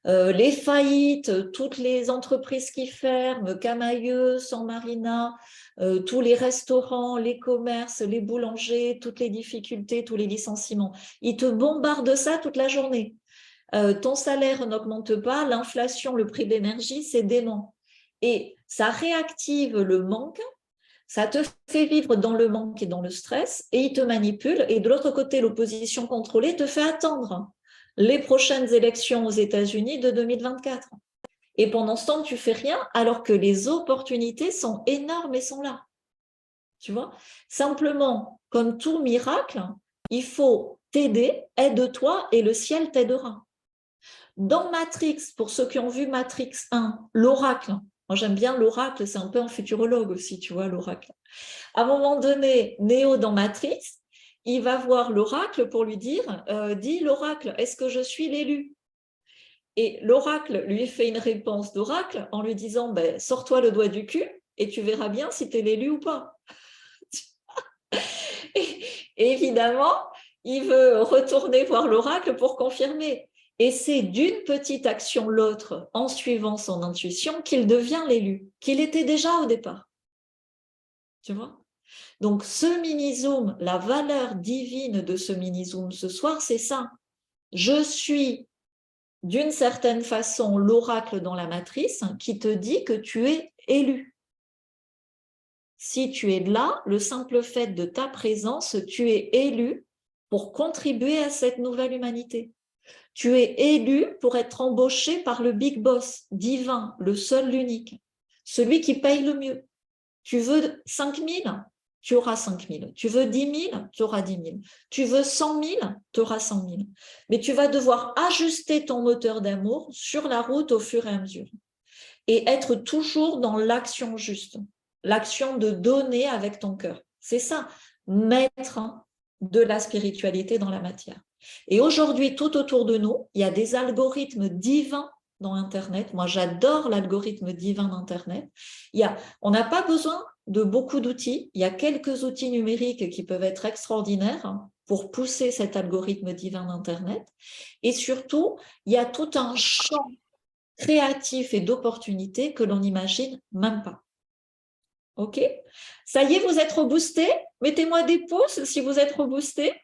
Les faillites, toutes les entreprises qui ferment, Camaïeu, San Marina, tous les restaurants, les commerces, les boulangers, toutes les difficultés, tous les licenciements. Ils te bombardent ça toute la journée. Ton salaire n'augmente pas, l'inflation, le prix de l'énergie, c'est dément. Et ça réactive le manque, ça te fait vivre dans le manque et dans le stress, et ils te manipulent. Et de l'autre côté, l'opposition contrôlée te fait attendre les prochaines élections aux États-Unis de 2024. Et pendant ce temps, tu fais rien, alors que les opportunités sont énormes et sont là. Tu vois ? Simplement, comme tout miracle, il faut t'aider, aide-toi et le ciel t'aidera. Dans Matrix, pour ceux qui ont vu Matrix 1, l'oracle, moi j'aime bien l'oracle, c'est un peu un futurologue aussi, tu vois, l'oracle. À un moment donné, Néo dans Matrix, il va voir l'oracle pour lui dire, dis l'oracle, est-ce que je suis l'élu ? Et l'oracle lui fait une réponse d'oracle en lui disant, ben, sors-toi le doigt du cul et tu verras bien si tu es l'élu ou pas. Et évidemment, il veut retourner voir l'oracle pour confirmer. Et c'est d'une petite action l'autre, en suivant son intuition, qu'il devient l'élu, qu'il était déjà au départ. Tu vois ? Donc, ce mini-zoom, la valeur divine de ce mini-zoom ce soir, c'est ça. Je suis, d'une certaine façon, l'oracle dans la matrice qui te dit que tu es élu. Si tu es là, le simple fait de ta présence, tu es élu pour contribuer à cette nouvelle humanité. Tu es élu pour être embauché par le big boss divin, le seul, l'unique, celui qui paye le mieux. Tu veux 5 000, tu auras 5 000. Tu veux 10 000, tu auras 10 000. Tu veux 100 000, tu auras 100 000. Mais tu vas devoir ajuster ton moteur d'amour sur la route au fur et à mesure et être toujours dans l'action juste, l'action de donner avec ton cœur. C'est ça, mettre de la spiritualité dans la matière. Et aujourd'hui, tout autour de nous, il y a des algorithmes divins dans Internet. Moi, j'adore l'algorithme divin d'Internet. On n'a pas besoin de beaucoup d'outils. Il y a quelques outils numériques qui peuvent être extraordinaires pour pousser cet algorithme divin d'Internet. Et surtout, il y a tout un champ créatif et d'opportunités que l'on n'imagine même pas. OK? Ça y est, vous êtes reboostés? Mettez-moi des pouces si vous êtes reboostés.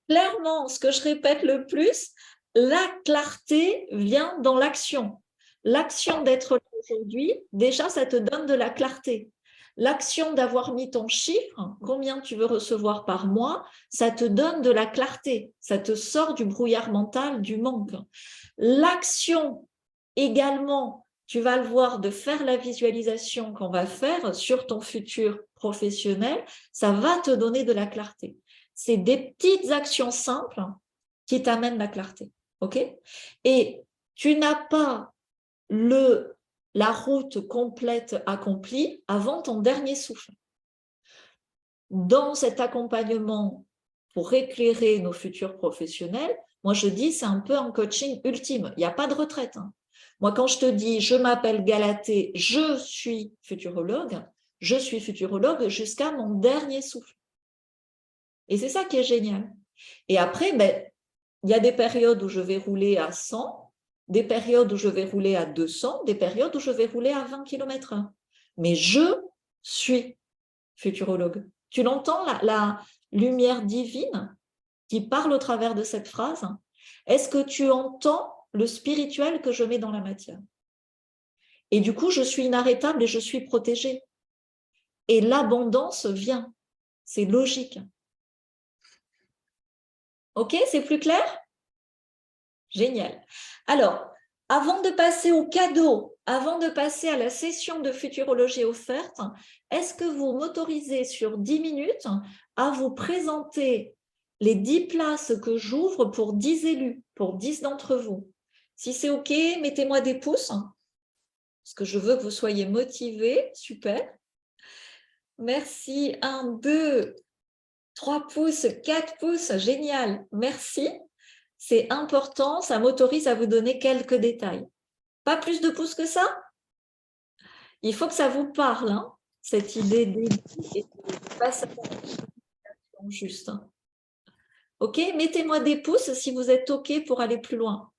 Clairement, ce que je répète le plus, la clarté vient dans l'action. L'action d'être là aujourd'hui, déjà, ça te donne de la clarté. L'action d'avoir mis ton chiffre, combien tu veux recevoir par mois, ça te donne de la clarté. Ça te sort du brouillard mental, du manque. L'action également, tu vas le voir, de faire la visualisation qu'on va faire sur ton futur professionnel, ça va te donner de la clarté. C'est des petites actions simples qui t'amènent la clarté. OK? Et tu n'as pas la route complète accomplie avant ton dernier souffle. Dans cet accompagnement pour éclairer nos futurs professionnels, moi je dis c'est un peu un coaching ultime. Il n'y a pas de retraite. Moi, quand je te dis je m'appelle Galatée, je suis futurologue jusqu'à mon dernier souffle. Et c'est ça qui est génial. Et après, il y a des périodes où je vais rouler à 100, des périodes où je vais rouler à 200, des périodes où je vais rouler à 20 km/h. Mais je suis futurologue. Tu l'entends, la lumière divine qui parle au travers de cette phrase? Est-ce que tu entends le spirituel que je mets dans la matière? Et du coup, je suis inarrêtable et je suis protégée. Et l'abondance vient. C'est logique. OK, c'est plus clair? Génial. Alors, avant de passer au cadeau, avant de passer à la session de futurologie offerte, est-ce que vous m'autorisez sur 10 minutes à vous présenter les 10 places que j'ouvre pour 10 élus, pour 10 d'entre vous? Si c'est OK, mettez-moi des pouces, parce que je veux que vous soyez motivés. Super. Merci. 1, 2, 3 pouces, 4 pouces. Génial. Merci. C'est important, ça m'autorise à vous donner quelques détails. Pas plus de pouces que ça? Il faut que ça vous parle, hein, cette idée d'aider et de passer à l'action juste. OK, mettez-moi des pouces si vous êtes OK pour aller plus loin.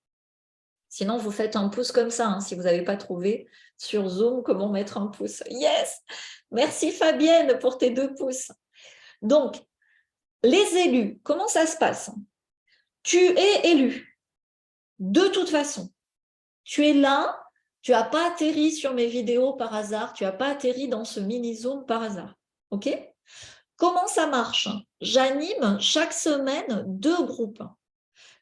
Sinon, vous faites un pouce comme ça, hein, si vous n'avez pas trouvé sur Zoom comment mettre un pouce. Yes! Merci Fabienne pour tes 2 pouces. Donc, les élus, comment ça se passe? Tu es élu. De toute façon, tu es là, tu n'as pas atterri sur mes vidéos par hasard, tu n'as pas atterri dans ce mini-zoom par hasard. OK? Comment ça marche? J'anime chaque semaine 2 groupes,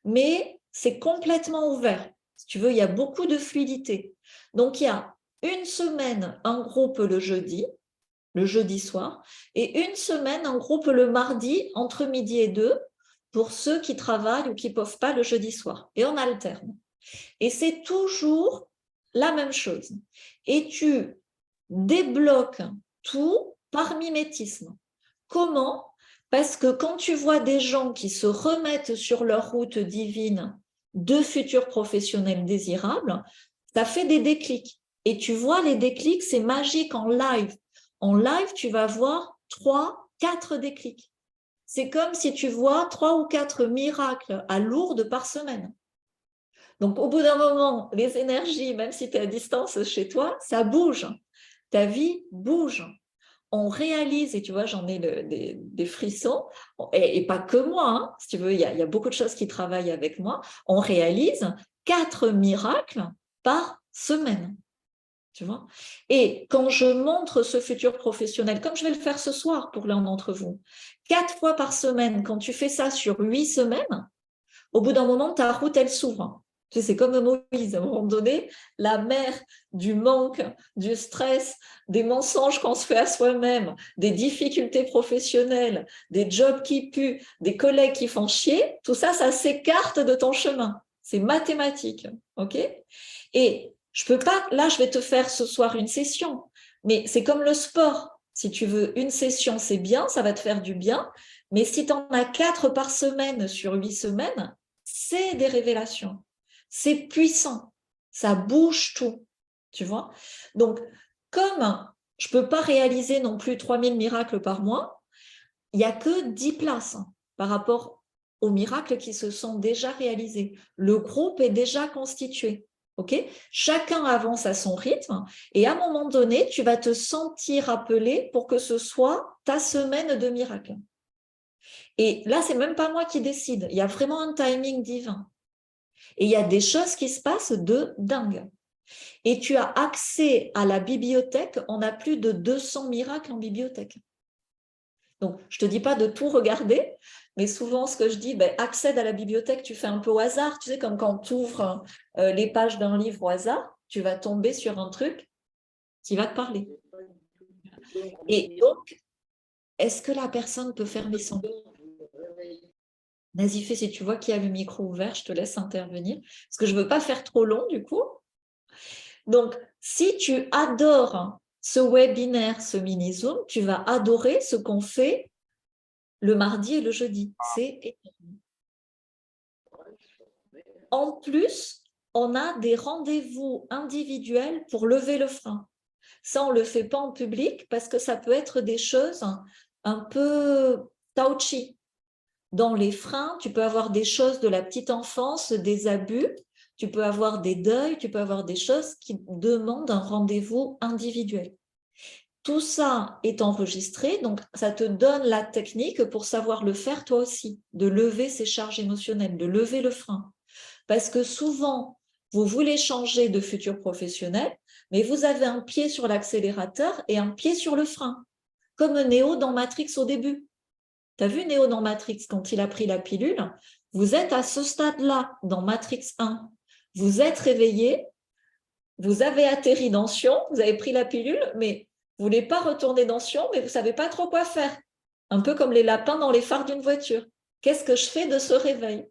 mais c'est complètement ouvert. Si tu veux, il y a beaucoup de fluidité. Donc, il y a une semaine, un groupe le jeudi soir, et une semaine, un groupe le mardi, entre midi et 2, pour ceux qui travaillent ou qui ne peuvent pas le jeudi soir. Et on alterne. Et c'est toujours la même chose. Et tu débloques tout par mimétisme. Comment? Parce que quand tu vois des gens qui se remettent sur leur route divine de futurs professionnels désirables, ça fait des déclics. Et tu vois les déclics, c'est magique en live. En live, tu vas voir 3, 4 déclics. C'est comme si tu vois 3 ou 4 miracles à Lourdes par semaine. Donc, au bout d'un moment, les énergies, même si tu es à distance chez toi, ça bouge. Ta vie bouge. On réalise, et tu vois, j'en ai des frissons, et pas que moi, hein, si tu veux, il y a beaucoup de choses qui travaillent avec moi. On réalise 4 miracles par semaine. Tu vois? Et quand je montre ce futur professionnel, comme je vais le faire ce soir pour l'un d'entre vous, 4 fois par semaine, quand tu fais ça sur 8 semaines, au bout d'un moment, ta route, elle s'ouvre. Tu sais, c'est comme Moïse, à un moment donné, la mer du manque, du stress, des mensonges qu'on se fait à soi-même, des difficultés professionnelles, des jobs qui puent, des collègues qui font chier, tout ça, ça s'écarte de ton chemin. C'est mathématique, ok? Et je peux pas, là, je vais te faire ce soir une session, mais c'est comme le sport. Si tu veux une session, c'est bien, ça va te faire du bien, mais si tu en as 4 par semaine sur 8 semaines, c'est des révélations. C'est puissant. Ça bouge tout, tu vois. Donc, comme je ne peux pas réaliser non plus 3000 miracles par mois, il n'y a que 10 places par rapport aux miracles qui se sont déjà réalisés. Le groupe est déjà constitué. Okay, chacun avance à son rythme et à un moment donné, tu vas te sentir appelé pour que ce soit ta semaine de miracles. Et là, c'est même pas moi qui décide. Il y a vraiment un timing divin. Et il y a des choses qui se passent de dingue. Et tu as accès à la bibliothèque. On a plus de 200 miracles en bibliothèque. Donc, je ne te dis pas de tout regarder, mais souvent, ce que je dis, accède à la bibliothèque, tu fais un peu au hasard. Tu sais, comme quand tu ouvres les pages d'un livre au hasard, tu vas tomber sur un truc qui va te parler. Et donc, est-ce que la personne peut fermer son micro? Nazifé, si tu vois qu'il y a le micro ouvert, je te laisse intervenir, parce que je ne veux pas faire trop long, du coup. Donc, si tu adores ce webinaire, ce mini-zoom, tu vas adorer ce qu'on fait le mardi et le jeudi. C'est énorme. En plus, on a des rendez-vous individuels pour lever le frein. Ça, on ne le fait pas en public parce que ça peut être des choses un peu touchy. Dans les freins, tu peux avoir des choses de la petite enfance, des abus, tu peux avoir des deuils, tu peux avoir des choses qui demandent un rendez-vous individuel. Tout ça est enregistré, donc ça te donne la technique pour savoir le faire toi aussi, de lever ces charges émotionnelles, de lever le frein. Parce que souvent, vous voulez changer de futur professionnel, mais vous avez un pied sur l'accélérateur et un pied sur le frein, comme Néo dans Matrix au début. Tu as vu Néo dans Matrix quand il a pris la pilule? Vous êtes à ce stade-là dans Matrix 1. Vous êtes réveillé, vous avez atterri dans Sion, vous avez pris la pilule, mais vous ne voulez pas retourner dans Sion, mais vous ne savez pas trop quoi faire. Un peu comme les lapins dans les phares d'une voiture. Qu'est-ce que je fais de ce réveil?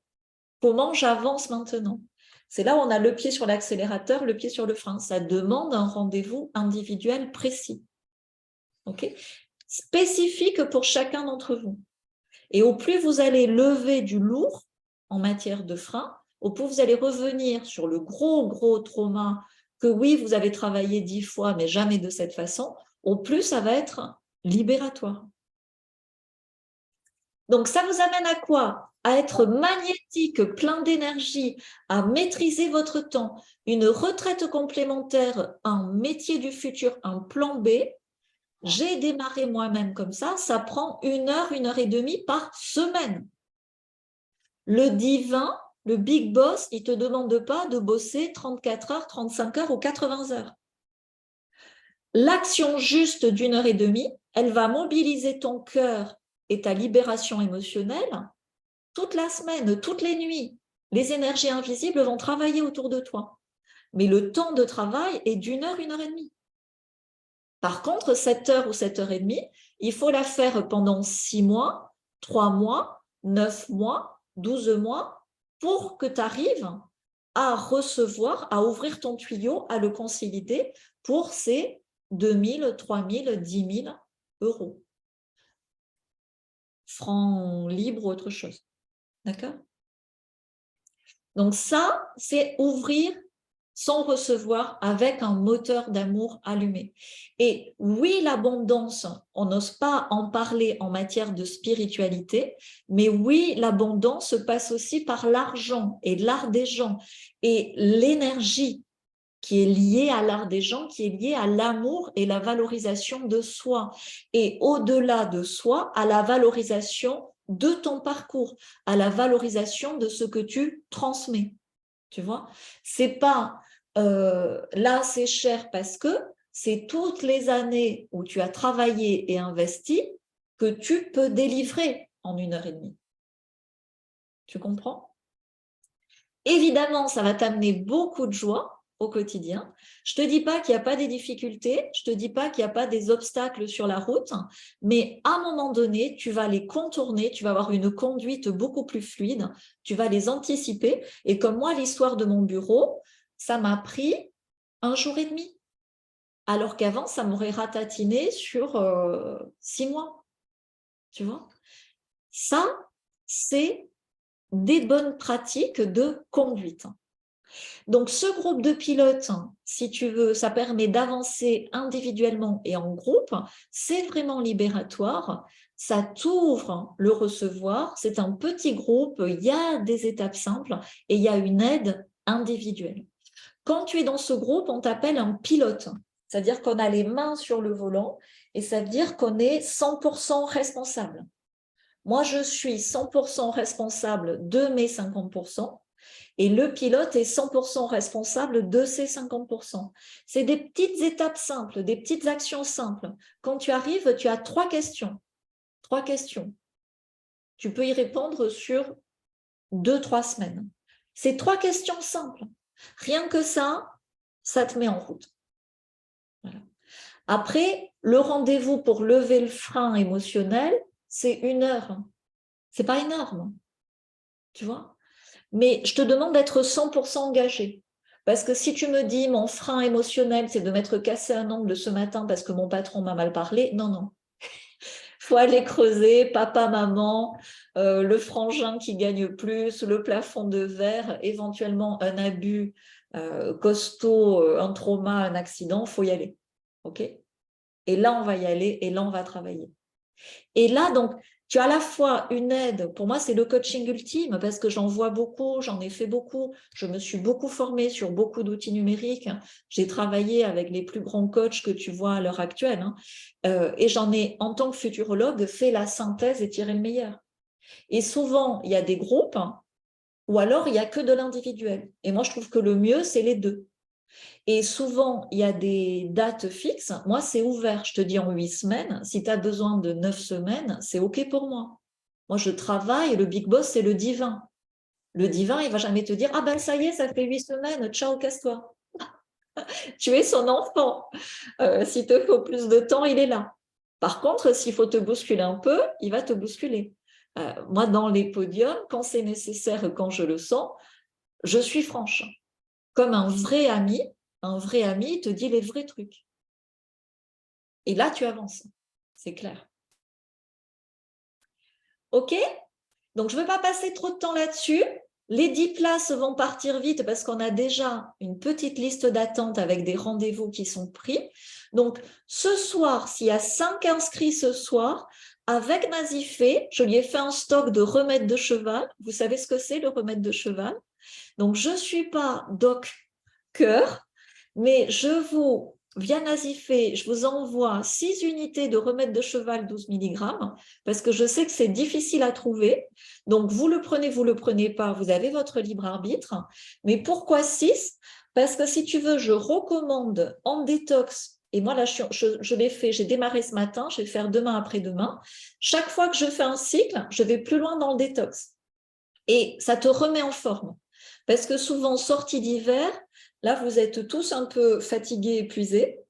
Comment j'avance maintenant? C'est là où on a le pied sur l'accélérateur, le pied sur le frein. Ça demande un rendez-vous individuel précis. Okay? Spécifique pour chacun d'entre vous. Et au plus vous allez lever du lourd en matière de frein, au plus vous allez revenir sur le gros trauma que oui, vous avez travaillé 10 fois, mais jamais de cette façon, au plus ça va être libératoire. Donc, ça vous amène à quoi? À être magnétique, plein d'énergie, à maîtriser votre temps, une retraite complémentaire, un métier du futur, un plan B. J'ai démarré moi-même comme ça prend 1 heure et demie par semaine. Le divin, le big boss, il ne te demande pas de bosser 34 heures, 35 heures ou 80 heures. L'action juste d'1 heure et demie, elle va mobiliser ton cœur et ta libération émotionnelle toute la semaine, toutes les nuits. Les énergies invisibles vont travailler autour de toi. Mais le temps de travail est d'1 heure, 1 heure et demie. Par contre, 7 heures ou 7 heures et demie, il faut la faire pendant 6 mois, 3 mois, 9 mois, 12 mois pour que tu arrives à recevoir, à ouvrir ton tuyau, à le consolider pour ces 2 000, 3 000, 10 000 euros. Francs libres ou autre chose. D'accord? Donc ça, c'est ouvrir son recevoir avec un moteur d'amour allumé. Et oui, l'abondance, on n'ose pas en parler en matière de spiritualité, mais oui, l'abondance passe aussi par l'argent et l'art des gens et l'énergie qui est liée à l'art des gens, qui est liée à l'amour et la valorisation de soi. Et au-delà de soi, à la valorisation de ton parcours, à la valorisation de ce que tu transmets. Tu vois, c'est pas là c'est cher parce que c'est toutes les années où tu as travaillé et investi que tu peux délivrer en 1 heure et demie. Tu comprends? Évidemment, ça va t'amener beaucoup de joie au quotidien. Je te dis pas qu'il n'y a pas des difficultés, je te dis pas qu'il n'y a pas des obstacles sur la route, mais à un moment donné, tu vas les contourner, tu vas avoir une conduite beaucoup plus fluide, tu vas les anticiper. Et comme moi, l'histoire de mon bureau, ça m'a pris 1 jour et demi, alors qu'avant, ça m'aurait ratatiné sur 6 mois. Tu vois? Ça, c'est des bonnes pratiques de conduite. Donc, ce groupe de pilotes, si tu veux, ça permet d'avancer individuellement et en groupe. C'est vraiment libératoire. Ça t'ouvre le recevoir. C'est un petit groupe. Il y a des étapes simples et il y a une aide individuelle. Quand tu es dans ce groupe, on t'appelle un pilote. C'est-à-dire qu'on a les mains sur le volant et ça veut dire qu'on est 100% responsable. Moi, je suis 100% responsable de mes 50%. Et le pilote est 100% responsable de ces 50%. C'est des petites étapes simples, des petites actions simples. Quand tu arrives, tu as 3 questions. 3 questions. Tu peux y répondre sur 2-3 semaines. C'est 3 questions simples. Rien que ça te met en route. Voilà. Après, le rendez-vous pour lever le frein émotionnel, c'est 1 heure. C'est pas énorme, tu vois. Mais je te demande d'être 100% engagé. Parce que si tu me dis mon frein émotionnel, c'est de m'être cassé un ongle ce matin parce que mon patron m'a mal parlé, non, non. Il faut aller creuser, papa, maman, le frangin qui gagne plus, le plafond de verre, éventuellement un abus costaud, un trauma, un accident, il faut y aller. OK ? Et là, on va y aller et là, on va travailler. Et là, donc, tu as à la fois une aide, pour moi, c'est le coaching ultime parce que j'en vois beaucoup, j'en ai fait beaucoup, je me suis beaucoup formée sur beaucoup d'outils numériques, j'ai travaillé avec les plus grands coachs que tu vois à l'heure actuelle, et j'en ai, en tant que futurologue, fait la synthèse et tiré le meilleur. Et souvent, il y a des groupes ou alors il n'y a que de l'individuel. Et moi, je trouve que le mieux, c'est les deux. Et souvent, il y a des dates fixes. Moi, c'est ouvert. Je te dis en 8 semaines. Si tu as besoin de 9 semaines, c'est OK pour moi. Moi, je travaille. Le big boss, c'est le divin. Le divin, il ne va jamais te dire « Ah ben, ça y est, ça fait 8 semaines. Ciao, casse-toi. » Tu es son enfant. S'il te faut plus de temps, il est là. Par contre, s'il faut te bousculer un peu, il va te bousculer. Moi, dans les podiums, quand c'est nécessaire, quand je le sens, je suis franche. Comme un vrai ami te dit les vrais trucs. Et là, tu avances. C'est clair. OK ? Donc, je ne veux pas passer trop de temps là-dessus. Les 10 places vont partir vite parce qu'on a déjà une petite liste d'attente avec des rendez-vous qui sont pris. Donc, ce soir, s'il y a 5 inscrits ce soir, avec Nazifé, je lui ai fait un stock de remèdes de cheval. Vous savez ce que c'est, le remède de cheval ? Donc, je ne suis pas doc-cœur, mais via Nazifé, je vous envoie 6 unités de remède de cheval 12 mg, parce que je sais que c'est difficile à trouver. Donc, vous le prenez pas, vous avez votre libre arbitre. Mais pourquoi 6 ? Parce que si tu veux, je recommande en détox, et moi là, je l'ai fait, j'ai démarré ce matin, je vais faire demain, après-demain. Chaque fois que je fais un cycle, je vais plus loin dans le détox. Et ça te remet en forme. Parce que souvent, sortie d'hiver, là, vous êtes tous un peu fatigués, épuisés.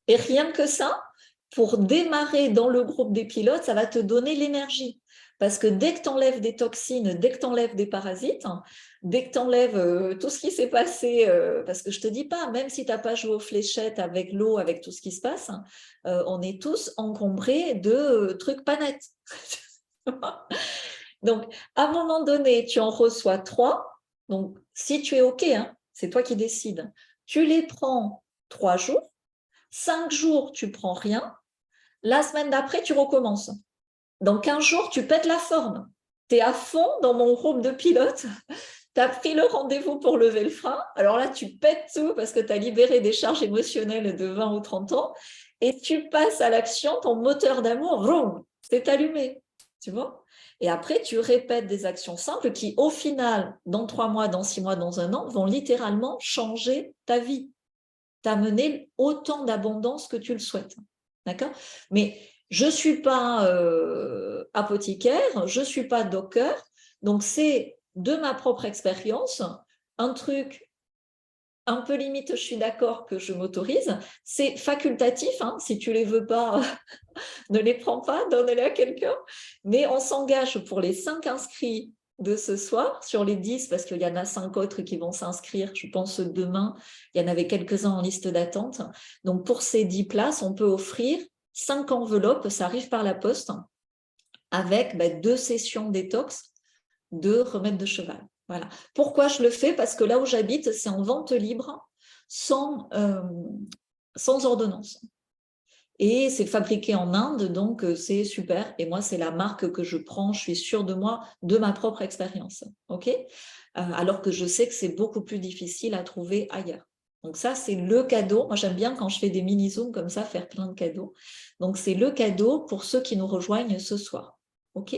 Et rien que ça, pour démarrer dans le groupe des pilotes, ça va te donner l'énergie. Parce que dès que tu enlèves des toxines, dès que tu enlèves des parasites, dès que tu enlèves tout ce qui s'est passé, parce que je ne te dis pas, même si tu n'as pas joué aux fléchettes avec l'eau, avec tout ce qui se passe, on est tous encombrés de trucs pas nets. Donc, à un moment donné, tu en reçois 3. Donc, si tu es OK, c'est toi qui décides. Tu les prends 3 jours. 5 jours, tu prends rien. La semaine d'après, tu recommences. Dans 15 jours, tu pètes la forme. Tu es à fond dans mon groupe de pilotes. Tu as pris le rendez-vous pour lever le frein. Alors là, tu pètes tout parce que tu as libéré des charges émotionnelles de 20 ou 30 ans. Et tu passes à l'action, ton moteur d'amour, vroom, c'est allumé. Tu vois ? Et après, tu répètes des actions simples qui, au final, dans 3 mois, dans 6 mois, dans 1 an, vont littéralement changer ta vie. T'amener autant d'abondance que tu le souhaites. D'accord ? Mais je ne suis pas apothicaire, je ne suis pas docker, donc c'est de ma propre expérience, un truc un peu limite, je suis d'accord que je m'autorise, c'est facultatif, si tu ne les veux pas, ne les prends pas, donne-les à quelqu'un, mais on s'engage pour les 5 inscrits de ce soir, sur les 10, parce qu'il y en a 5 autres qui vont s'inscrire, je pense demain, il y en avait quelques-uns en liste d'attente. Donc pour ces 10 places, on peut offrir 5 enveloppes, ça arrive par la poste, avec 2 sessions détox de remède de cheval. Voilà. Pourquoi je le fais? Parce que là où j'habite, c'est en vente libre, sans ordonnance. Et c'est fabriqué en Inde, donc c'est super. Et moi, c'est la marque que je prends, je suis sûre de moi, de ma propre expérience. OK? Alors que je sais que c'est beaucoup plus difficile à trouver ailleurs. Donc ça, c'est le cadeau. Moi, j'aime bien quand je fais des mini-zooms comme ça, faire plein de cadeaux. Donc c'est le cadeau pour ceux qui nous rejoignent ce soir. OK?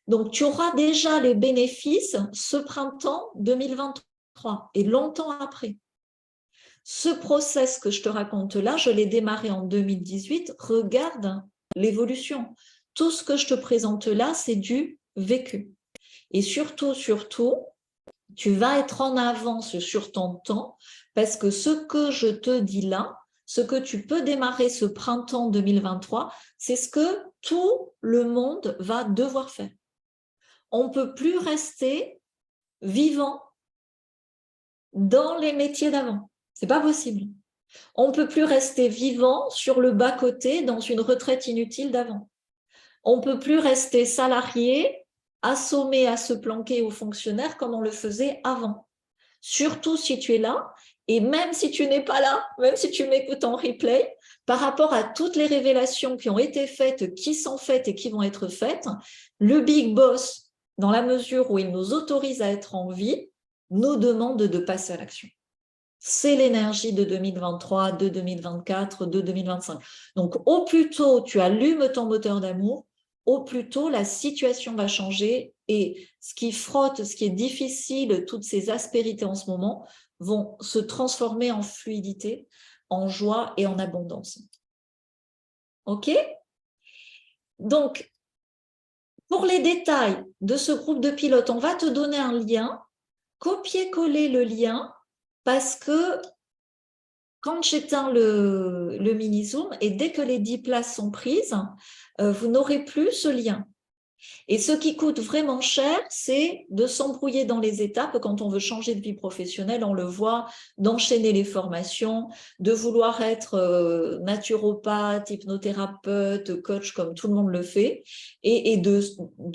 Donc tu auras déjà les bénéfices ce printemps 2023 et longtemps après. Ce process que je te raconte là, je l'ai démarré en 2018. Regarde l'évolution. Tout ce que je te présente là, c'est du vécu. Et surtout, tu vas être en avance sur ton temps parce que ce que je te dis là, ce que tu peux démarrer ce printemps 2023, c'est ce que tout le monde va devoir faire. On ne peut plus rester vivant dans les métiers d'avant. Ce n'est pas possible. On ne peut plus rester vivant sur le bas-côté dans une retraite inutile d'avant. On ne peut plus rester salarié, assommé à se planquer aux fonctionnaires comme on le faisait avant. Surtout si tu es là, et même si tu n'es pas là, même si tu m'écoutes en replay, par rapport à toutes les révélations qui ont été faites, qui sont faites et qui vont être faites, le Big Boss, dans la mesure où il nous autorise à être en vie, nous demande de passer à l'action. C'est l'énergie de 2023, de 2024, de 2025. Donc, au plus tôt tu allumes ton moteur d'amour, au plus tôt la situation va changer et ce qui frotte, ce qui est difficile, toutes ces aspérités en ce moment vont se transformer en fluidité, en joie et en abondance. OK? Donc, pour les détails de ce groupe de pilotes, on va te donner un lien, copier-coller le lien parce que quand j'éteins le mini-zoom et dès que les 10 places sont prises, vous n'aurez plus ce lien. Et ce qui coûte vraiment cher, c'est de s'embrouiller dans les étapes quand on veut changer de vie professionnelle, on le voit, d'enchaîner les formations, de vouloir être naturopathe, hypnothérapeute, coach comme tout le monde le fait, et de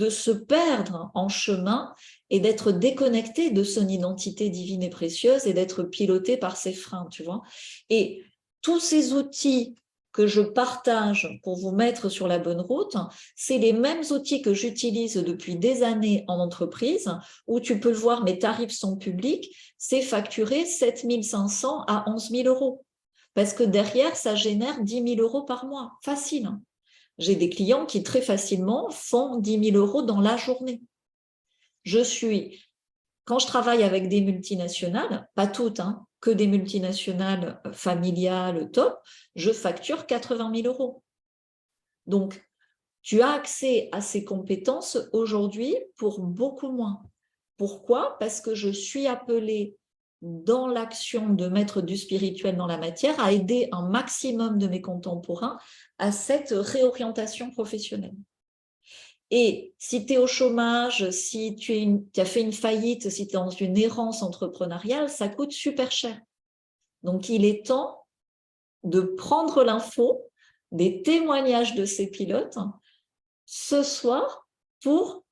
se perdre en chemin et d'être déconnecté de son identité divine et précieuse et d'être piloté par ses freins, tu vois. Et tous ces outils que je partage pour vous mettre sur la bonne route, c'est les mêmes outils que j'utilise depuis des années en entreprise, où tu peux le voir, mes tarifs sont publics, c'est facturé 7 500 à 11 000 euros. Parce que derrière, ça génère 10 000 euros par mois. Facile. J'ai des clients qui très facilement font 10 000 euros dans la journée. Quand je travaille avec des multinationales, pas toutes, que des multinationales familiales top, je facture 80 000 euros. Donc, tu as accès à ces compétences aujourd'hui pour beaucoup moins. Pourquoi? Parce que je suis appelée dans l'action de mettre du spirituel dans la matière à aider un maximum de mes contemporains à cette réorientation professionnelle. Et si tu es au chômage, si tu as fait une faillite, si tu es dans une errance entrepreneuriale, ça coûte super cher. Donc, il est temps de prendre l'info des témoignages de ces pilotes ce soir pour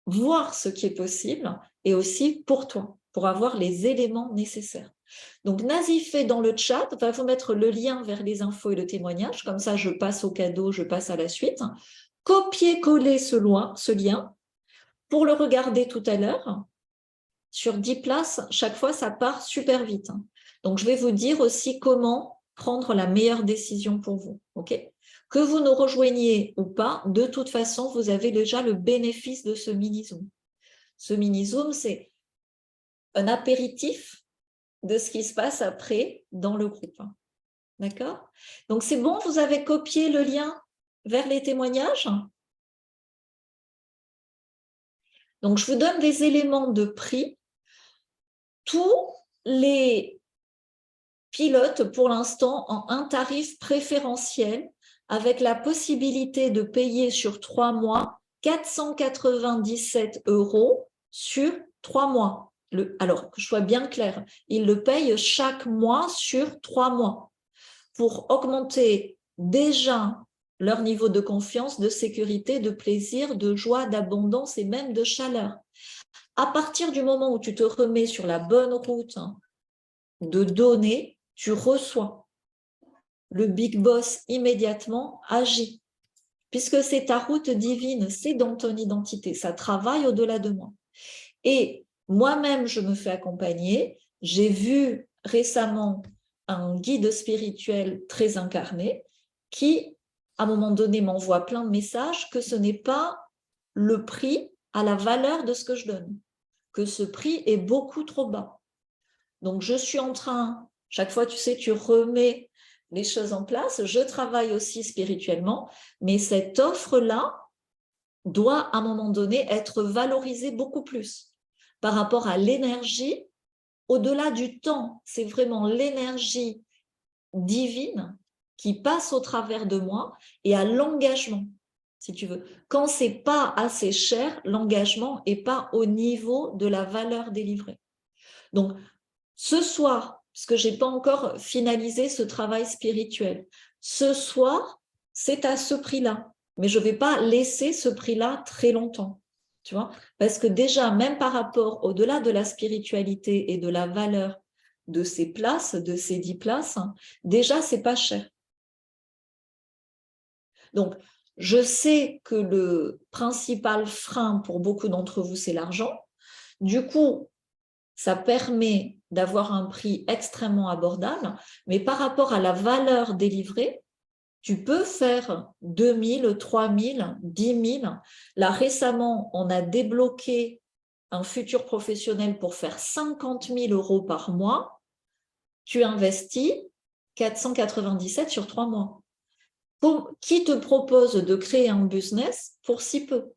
voir ce qui est possible et aussi pour toi, pour avoir les éléments nécessaires. Donc, Nazif fait dans le chat, va vous mettre le lien vers les infos et le témoignage, comme ça je passe au cadeau, je passe à la suite. Copier-coller ce lien pour le regarder tout à l'heure. Sur 10 places, chaque fois, ça part super vite. Donc, je vais vous dire aussi comment prendre la meilleure décision pour vous. OK ? Que vous nous rejoigniez ou pas, de toute façon, vous avez déjà le bénéfice de ce mini-zoom. Ce mini-zoom, c'est un apéritif de ce qui se passe après dans le groupe. D'accord ? Donc, c'est bon, vous avez copié le lien vers les témoignages ? Donc, je vous donne des éléments de prix. Tous les pilotes, pour l'instant, ont un tarif préférentiel avec la possibilité de payer sur 3 mois 497 € sur 3 mois. Alors, que je sois bien claire, ils le payent chaque mois sur 3 mois pour augmenter déjà leur niveau de confiance, de sécurité, de plaisir, de joie, d'abondance et même de chaleur. À partir du moment où tu te remets sur la bonne route de donner, tu reçois. Le Big Boss immédiatement agit, puisque c'est ta route divine, c'est dans ton identité, ça travaille au-delà de moi. Et moi-même, je me fais accompagner. J'ai vu récemment un guide spirituel très incarné qui, à un moment donné, m'envoie plein de messages que ce n'est pas le prix à la valeur de ce que je donne, que ce prix est beaucoup trop bas. Donc, je suis en train, chaque fois, tu sais, tu remets les choses en place. Je travaille aussi spirituellement, mais cette offre-là doit, à un moment donné, être valorisée beaucoup plus par rapport à l'énergie, au-delà du temps. C'est vraiment l'énergie divine qui passe au travers de moi et à l'engagement, si tu veux. Quand c'est pas assez cher, l'engagement n'est pas au niveau de la valeur délivrée. Donc, ce soir, parce que je n'ai pas encore finalisé ce travail spirituel, ce soir, c'est à ce prix-là. Mais je ne vais pas laisser ce prix-là très longtemps. Tu vois, parce que déjà, même par rapport au-delà de la spiritualité et de la valeur de ces places, de ces 10 places, déjà, c'est pas cher. Donc, je sais que le principal frein pour beaucoup d'entre vous, c'est l'argent. Du coup, ça permet d'avoir un prix extrêmement abordable, mais par rapport à la valeur délivrée, tu peux faire 2 000, 3 000, 10 000. Là, récemment, on a débloqué un futur professionnel pour faire 50 000 euros par mois. Tu investis 497 sur 3 mois. Qui te propose de créer un business pour si peu?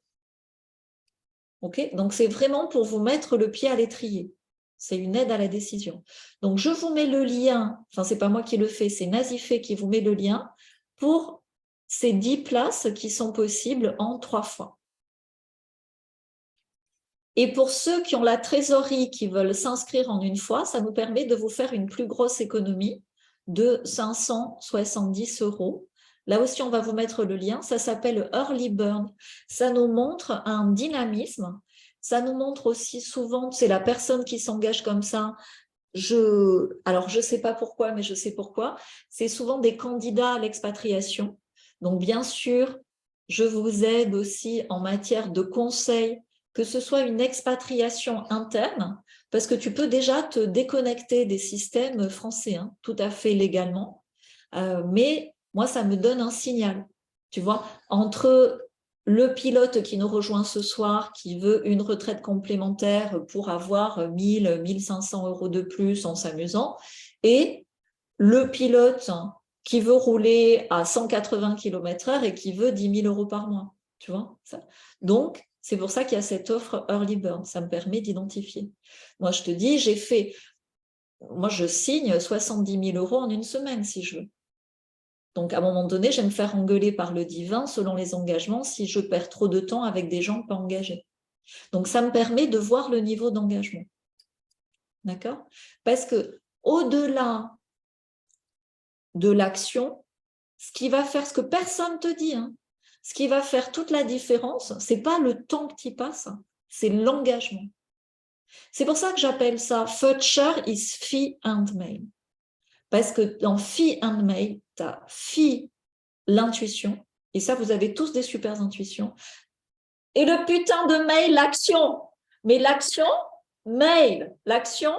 Okay, donc, c'est vraiment pour vous mettre le pied à l'étrier. C'est une aide à la décision. Donc, je vous mets le lien, enfin, ce n'est pas moi qui le fais, c'est Nazifé qui vous met le lien pour ces 10 places qui sont possibles en 3 fois. Et pour ceux qui ont la trésorerie, qui veulent s'inscrire en une fois, ça nous permet de vous faire une plus grosse économie de 570 euros. Là aussi, on va vous mettre le lien. Ça s'appelle Early Burn. Ça nous montre un dynamisme. Ça nous montre aussi souvent, c'est la personne qui s'engage comme ça. Alors, je ne sais pas pourquoi, mais je sais pourquoi. C'est souvent des candidats à l'expatriation. Donc, bien sûr, je vous aide aussi en matière de conseils, que ce soit une expatriation interne, parce que tu peux déjà te déconnecter des systèmes français, hein, tout à fait légalement. Mais moi, ça me donne un signal, tu vois, entre le pilote qui nous rejoint ce soir, qui veut une retraite complémentaire pour avoir 1 000, 1 500 euros de plus en s'amusant, et le pilote qui veut rouler à 180 km/h et qui veut 10 000 euros par mois, tu vois ça. Donc, c'est pour ça qu'il y a cette offre Early Bird, ça me permet d'identifier. Moi, je te dis, moi, je signe 70 000 euros en une semaine, si je veux. Donc, à un moment donné, je vais me faire engueuler par le divin selon les engagements si je perds trop de temps avec des gens pas engagés. Donc, ça me permet de voir le niveau d'engagement. D'accord? Parce que au-delà de l'action, ce qui va faire, ce que personne ne te dit, hein, ce qui va faire toute la différence, ce n'est pas le temps que tu y passes, c'est l'engagement. C'est pour ça que j'appelle ça Future is Fee Handmade. Parce que dans Fee Handmade, tu as Fee, l'intuition, et ça, vous avez tous des super intuitions. Et le putain de mail, l'action. Mais l'action, mail, l'action,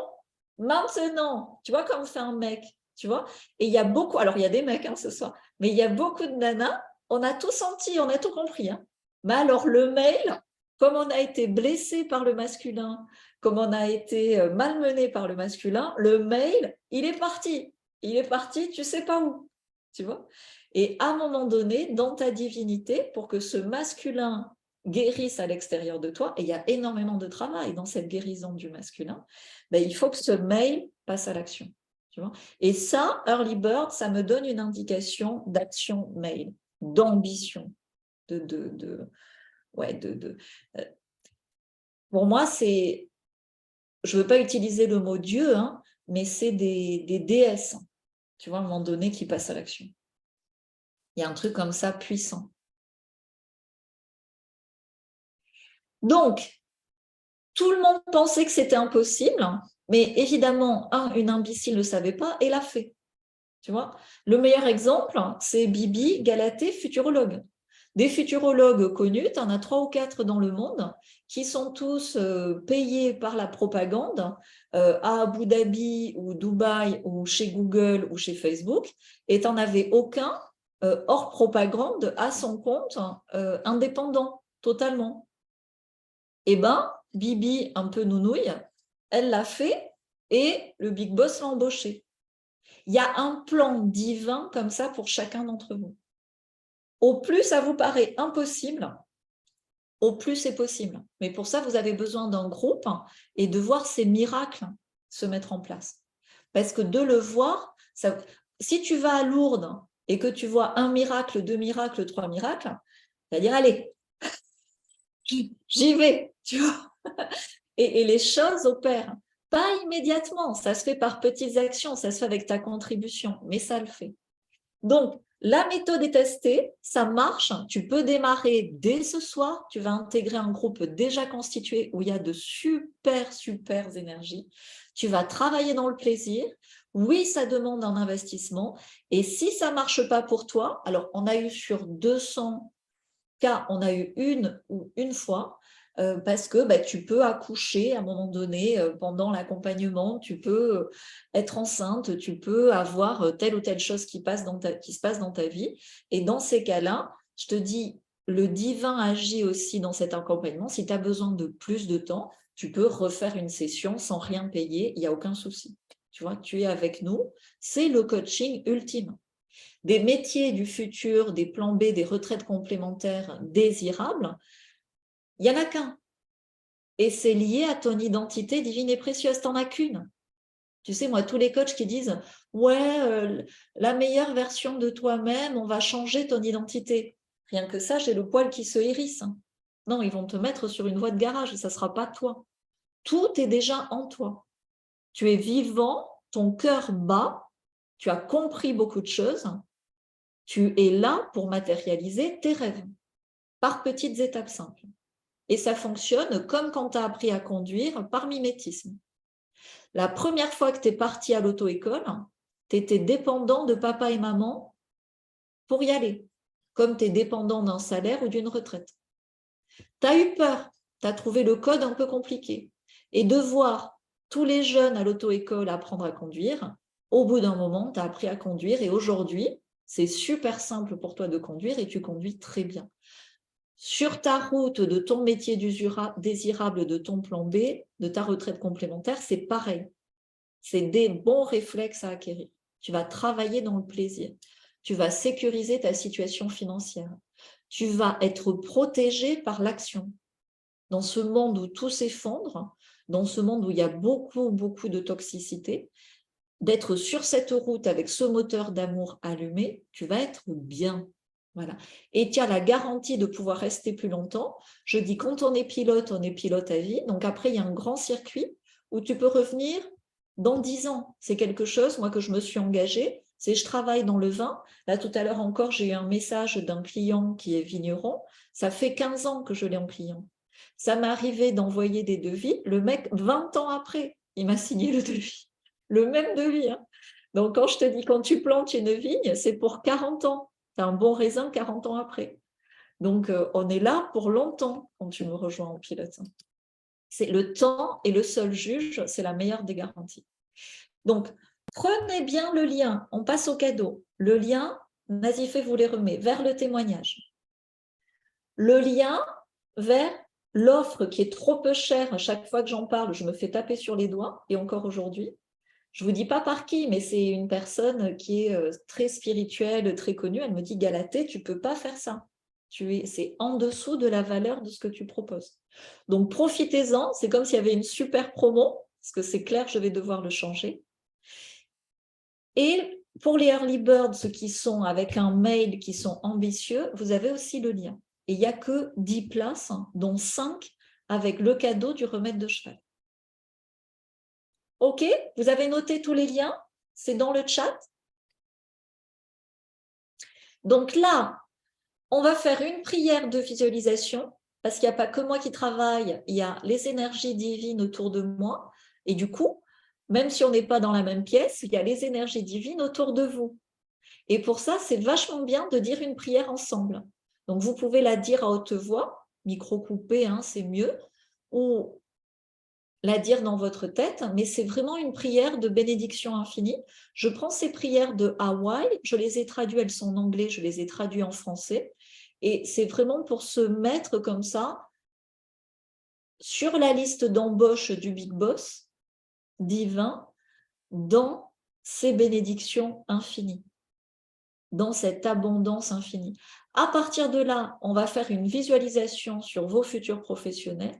maintenant. Tu vois comme fait un mec, tu vois. Et il y a beaucoup, alors il y a des mecs ce soir, mais il y a beaucoup de nanas, on a tout senti, on a tout compris. Hein. Mais alors le mail, comme on a été blessé par le masculin, comme on a été malmené par le masculin, le mail, il est parti. Il est parti, tu sais pas où, tu vois. Et à un moment donné, dans ta divinité, pour que ce masculin guérisse à l'extérieur de toi, et il y a énormément de travail dans cette guérison du masculin, ben, il faut que ce mail passe à l'action. Tu vois. Et ça, Early Bird, ça me donne une indication d'action mail, d'ambition. Pour moi, c'est, je ne veux pas utiliser le mot Dieu, hein, mais c'est des déesses, tu vois, à un moment donné, qui passent à l'action. Il y a un truc comme ça puissant. Donc, Tout le monde pensait que c'était impossible, mais évidemment, une imbécile ne le savait pas et l'a fait. Tu vois, le meilleur exemple, c'est Bibi Gallaté, futurologue. Des futurologues connus, tu en as 3 ou 4 dans le monde, qui sont tous payés par la propagande à Abu Dhabi ou Dubaï ou chez Google ou chez Facebook, et tu n'en avais aucun hors propagande à son compte, indépendant, totalement. Eh bien, Bibi, un peu nounouille, elle l'a fait et le Big Boss l'a embauché. Il y a un plan divin comme ça pour chacun d'entre vous. Au plus ça vous paraît impossible, au plus c'est possible. Mais pour ça, vous avez besoin d'un groupe et de voir ces miracles se mettre en place. Parce que de le voir, si tu vas à Lourdes et que tu vois 1 miracle, 2 miracles, 3 miracles, tu vas dire, allez, j'y vais, tu vois. Et les choses opèrent. Pas immédiatement, ça se fait par petites actions, ça se fait avec ta contribution, mais ça le fait. Donc, la méthode est testée, ça marche, tu peux démarrer dès ce soir, tu vas intégrer un groupe déjà constitué où il y a de super énergies, tu vas travailler dans le plaisir, oui, ça demande un investissement, et si ça ne marche pas pour toi, alors on a eu sur 200 cas, on a eu une fois, parce que tu peux accoucher à un moment donné pendant l'accompagnement, tu peux être enceinte, tu peux avoir telle ou telle chose qui se passe dans ta vie. Et dans ces cas-là, je te dis, le divin agit aussi dans cet accompagnement. Si tu as besoin de plus de temps, tu peux refaire une session sans rien payer, il n'y a aucun souci. Tu vois, tu es avec nous, c'est le coaching ultime. Des métiers du futur, des plans B, des retraites complémentaires désirables, il n'y en a qu'un. Et c'est lié à ton identité divine et précieuse. Tu n'en as qu'une. Tu sais, moi, tous les coachs qui disent « Ouais, la meilleure version de toi-même, on va changer ton identité. » Rien que ça, j'ai le poil qui se hérisse. Non, ils vont te mettre sur une voie de garage, ça ne sera pas toi. Tout est déjà en toi. Tu es vivant, ton cœur bat, tu as compris beaucoup de choses, tu es là pour matérialiser tes rêves par petites étapes simples. Et ça fonctionne comme quand tu as appris à conduire par mimétisme. La première fois que tu es parti à l'auto-école, tu étais dépendant de papa et maman pour y aller, comme tu es dépendant d'un salaire ou d'une retraite. Tu as eu peur, tu as trouvé le code un peu compliqué. Et de voir tous les jeunes à l'auto-école apprendre à conduire, au bout d'un moment, tu as appris à conduire et aujourd'hui, c'est super simple pour toi de conduire et tu conduis très bien. Sur ta route de ton métier désirable, de ton plan B, de ta retraite complémentaire, c'est pareil. C'est des bons réflexes à acquérir. Tu vas travailler dans le plaisir. Tu vas sécuriser ta situation financière. Tu vas être protégé par l'action. Dans ce monde où tout s'effondre, dans ce monde où il y a beaucoup de toxicité, d'être sur cette route avec ce moteur d'amour allumé, tu vas être bien. Voilà. Et tu as la garantie de pouvoir rester plus longtemps. Je dis, quand on est pilote à vie. Donc après, il y a un grand circuit où tu peux revenir dans 10 ans. C'est quelque chose, moi, que je me suis engagée. C'est je travaille dans le vin. Là, tout à l'heure encore, j'ai eu un message d'un client qui est vigneron. Ça fait 15 ans que je l'ai en client. Ça m'est arrivé d'envoyer des devis. Le mec, 20 ans après, il m'a signé le devis. Le même devis. Hein. Donc, quand je te dis, quand tu plantes une vigne, c'est pour 40 ans. Tu as un bon raisin 40 ans après. Donc, on est là pour longtemps quand tu me rejoins en pilote. C'est le temps est le seul juge, c'est la meilleure des garanties. Donc, prenez bien le lien. On passe au cadeau. Le lien, Nazifé vous les remet, vers le témoignage. Le lien vers l'offre qui est trop peu chère. À chaque fois que j'en parle, je me fais taper sur les doigts, et encore aujourd'hui. Je ne vous dis pas par qui, mais c'est une personne qui est très spirituelle, très connue. Elle me dit, Galatée, tu ne peux pas faire ça. C'est en dessous de la valeur de ce que tu proposes. Donc, profitez-en. C'est comme s'il y avait une super promo, parce que c'est clair, je vais devoir le changer. Et pour les early birds, ceux qui sont avec un mail, qui sont ambitieux, vous avez aussi le lien. Et il n'y a que 10 places, dont 5 avec le cadeau du remède de cheval. OK, vous avez noté tous les liens, c'est dans le chat. Donc là, on va faire une prière de visualisation parce qu'il n'y a pas que moi qui travaille, il y a les énergies divines autour de moi, et du coup, même si on n'est pas dans la même pièce, il y a les énergies divines autour de vous. Et pour ça, c'est vachement bien de dire une prière ensemble. Donc, vous pouvez la dire à haute voix, micro coupé, hein, c'est mieux, ou la dire dans votre tête, mais c'est vraiment une prière de bénédiction infinie. Je prends ces prières de Hawaï, je les ai traduites, elles sont en anglais, je les ai traduites en français, et c'est vraiment pour se mettre comme ça sur la liste d'embauche du Big Boss divin dans ces bénédictions infinies, dans cette abondance infinie. À partir de là, on va faire une visualisation sur vos futurs professionnels.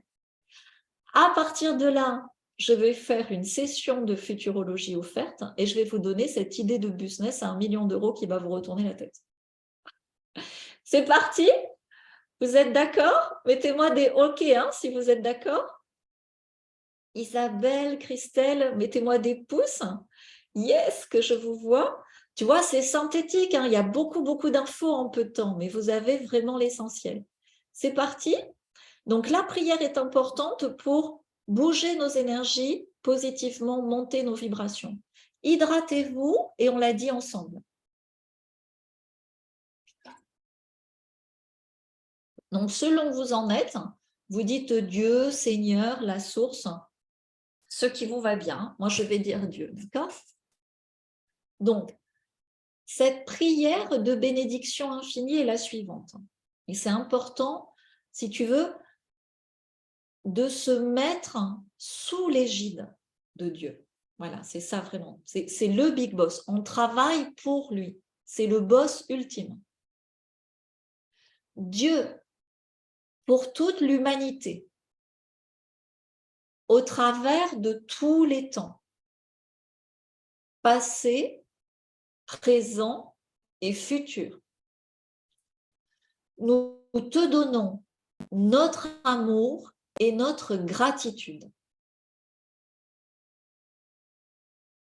À partir de là, je vais faire une session de futurologie offerte et je vais vous donner cette idée de business à 1 million d'euros qui va vous retourner la tête. C'est parti? Vous êtes d'accord? Mettez-moi des OK hein, si vous êtes d'accord. Isabelle, Christelle, mettez-moi des pouces. Yes, que je vous vois. Tu vois, c'est synthétique, hein. Il y a beaucoup d'infos en peu de temps, mais vous avez vraiment l'essentiel. C'est parti. Donc, la prière est importante pour bouger nos énergies positivement, monter nos vibrations. Hydratez-vous et on l'a dit ensemble. Donc, selon où vous en êtes, vous dites Dieu, Seigneur, la source, ce qui vous va bien. Moi, je vais dire Dieu, d'accord? Donc, cette prière de bénédiction infinie est la suivante. Et c'est important, si tu veux, de se mettre sous l'égide de Dieu. Voilà, c'est ça vraiment. C'est le big boss. On travaille pour lui. C'est le boss ultime. Dieu, pour toute l'humanité, au travers de tous les temps, passé, présent et futur. Nous te donnons notre amour et notre gratitude.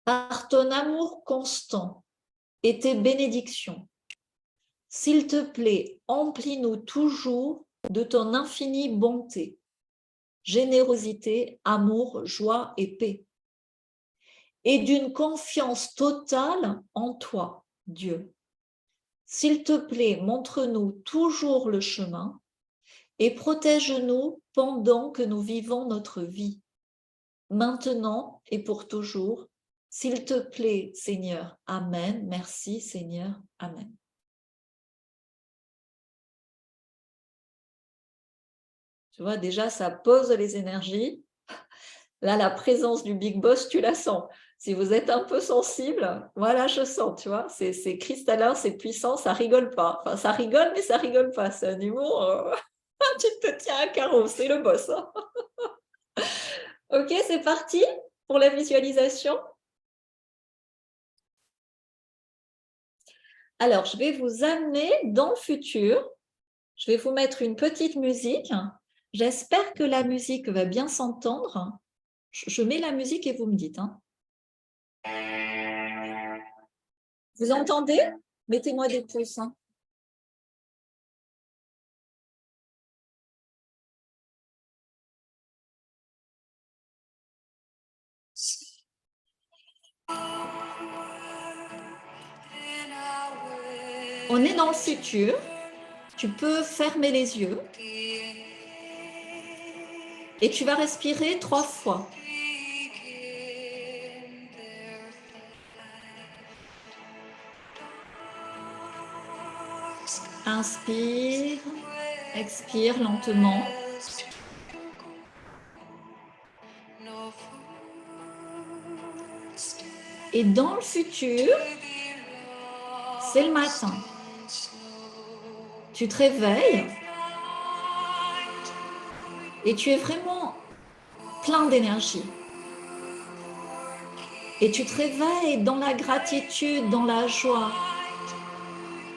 Par ton amour constant et tes bénédictions, s'il te plaît, emplis-nous toujours de ton infinie bonté, générosité, amour, joie et paix, et d'une confiance totale en toi, Dieu. S'il te plaît, montre-nous toujours le chemin et protège-nous pendant que nous vivons notre vie, maintenant et pour toujours. S'il te plaît, Seigneur. Amen. Merci, Seigneur. Amen. Tu vois, déjà, ça pose les énergies. Là, la présence du Big Boss, tu la sens. Si vous êtes un peu sensible, voilà, je sens, tu vois, c'est cristallin, c'est puissant, ça rigole pas. Enfin, ça rigole, mais ça rigole pas. C'est un humour, tu te tiens à carreau, c'est le boss. Hein. Ok, c'est parti pour la visualisation. Alors, je vais vous amener dans le futur. Je vais vous mettre une petite musique. J'espère que la musique va bien s'entendre. Je mets la musique et vous me dites. Hein. Vous entendez? Mettez-moi des pouces. Hein. On est dans le futur. Tu peux fermer les yeux. Et tu vas respirer 3 fois. Inspire, expire lentement. Et dans le futur, c'est le matin. Tu te réveilles et tu es vraiment plein d'énergie. Et tu te réveilles dans la gratitude, dans la joie.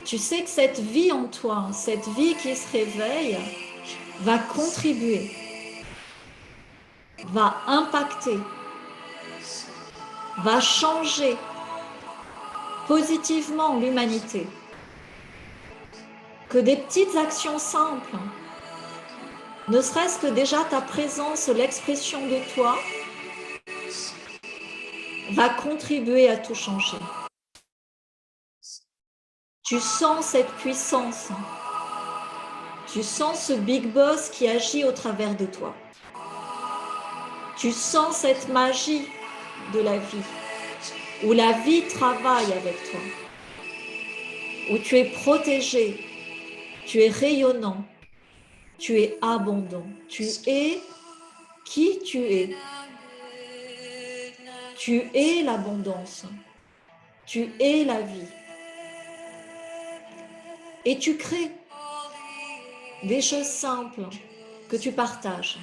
Tu sais que cette vie en toi, cette vie qui se réveille, va contribuer, va impacter, va changer positivement l'humanité. Que des petites actions simples Ne serait-ce que déjà ta présence, l'expression de toi, va contribuer à tout changer. Tu sens cette puissance. Tu sens ce Big Boss qui agit au travers de toi. Tu sens cette magie de la vie, où la vie travaille avec toi, où tu es protégé, tu es rayonnant, tu es abondant, tu es qui tu es. Tu es l'abondance, tu es la vie. Et tu crées des choses simples que tu partages.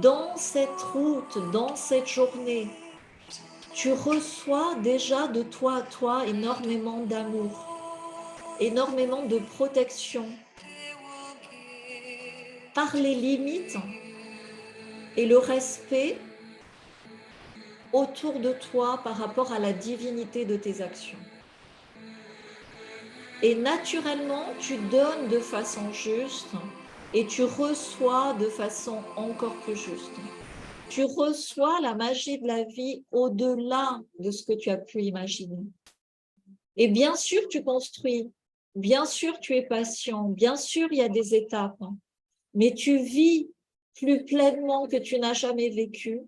Dans cette route, dans cette journée, tu reçois déjà de toi à toi énormément d'amour, énormément de protection par les limites et le respect autour de toi par rapport à la divinité de tes actions. Et naturellement, tu donnes de façon juste et tu reçois de façon encore plus juste. Tu reçois la magie de la vie au-delà de ce que tu as pu imaginer. Et bien sûr, tu construis. Bien sûr, tu es patient. Bien sûr, il y a des étapes. Mais tu vis plus pleinement que tu n'as jamais vécu.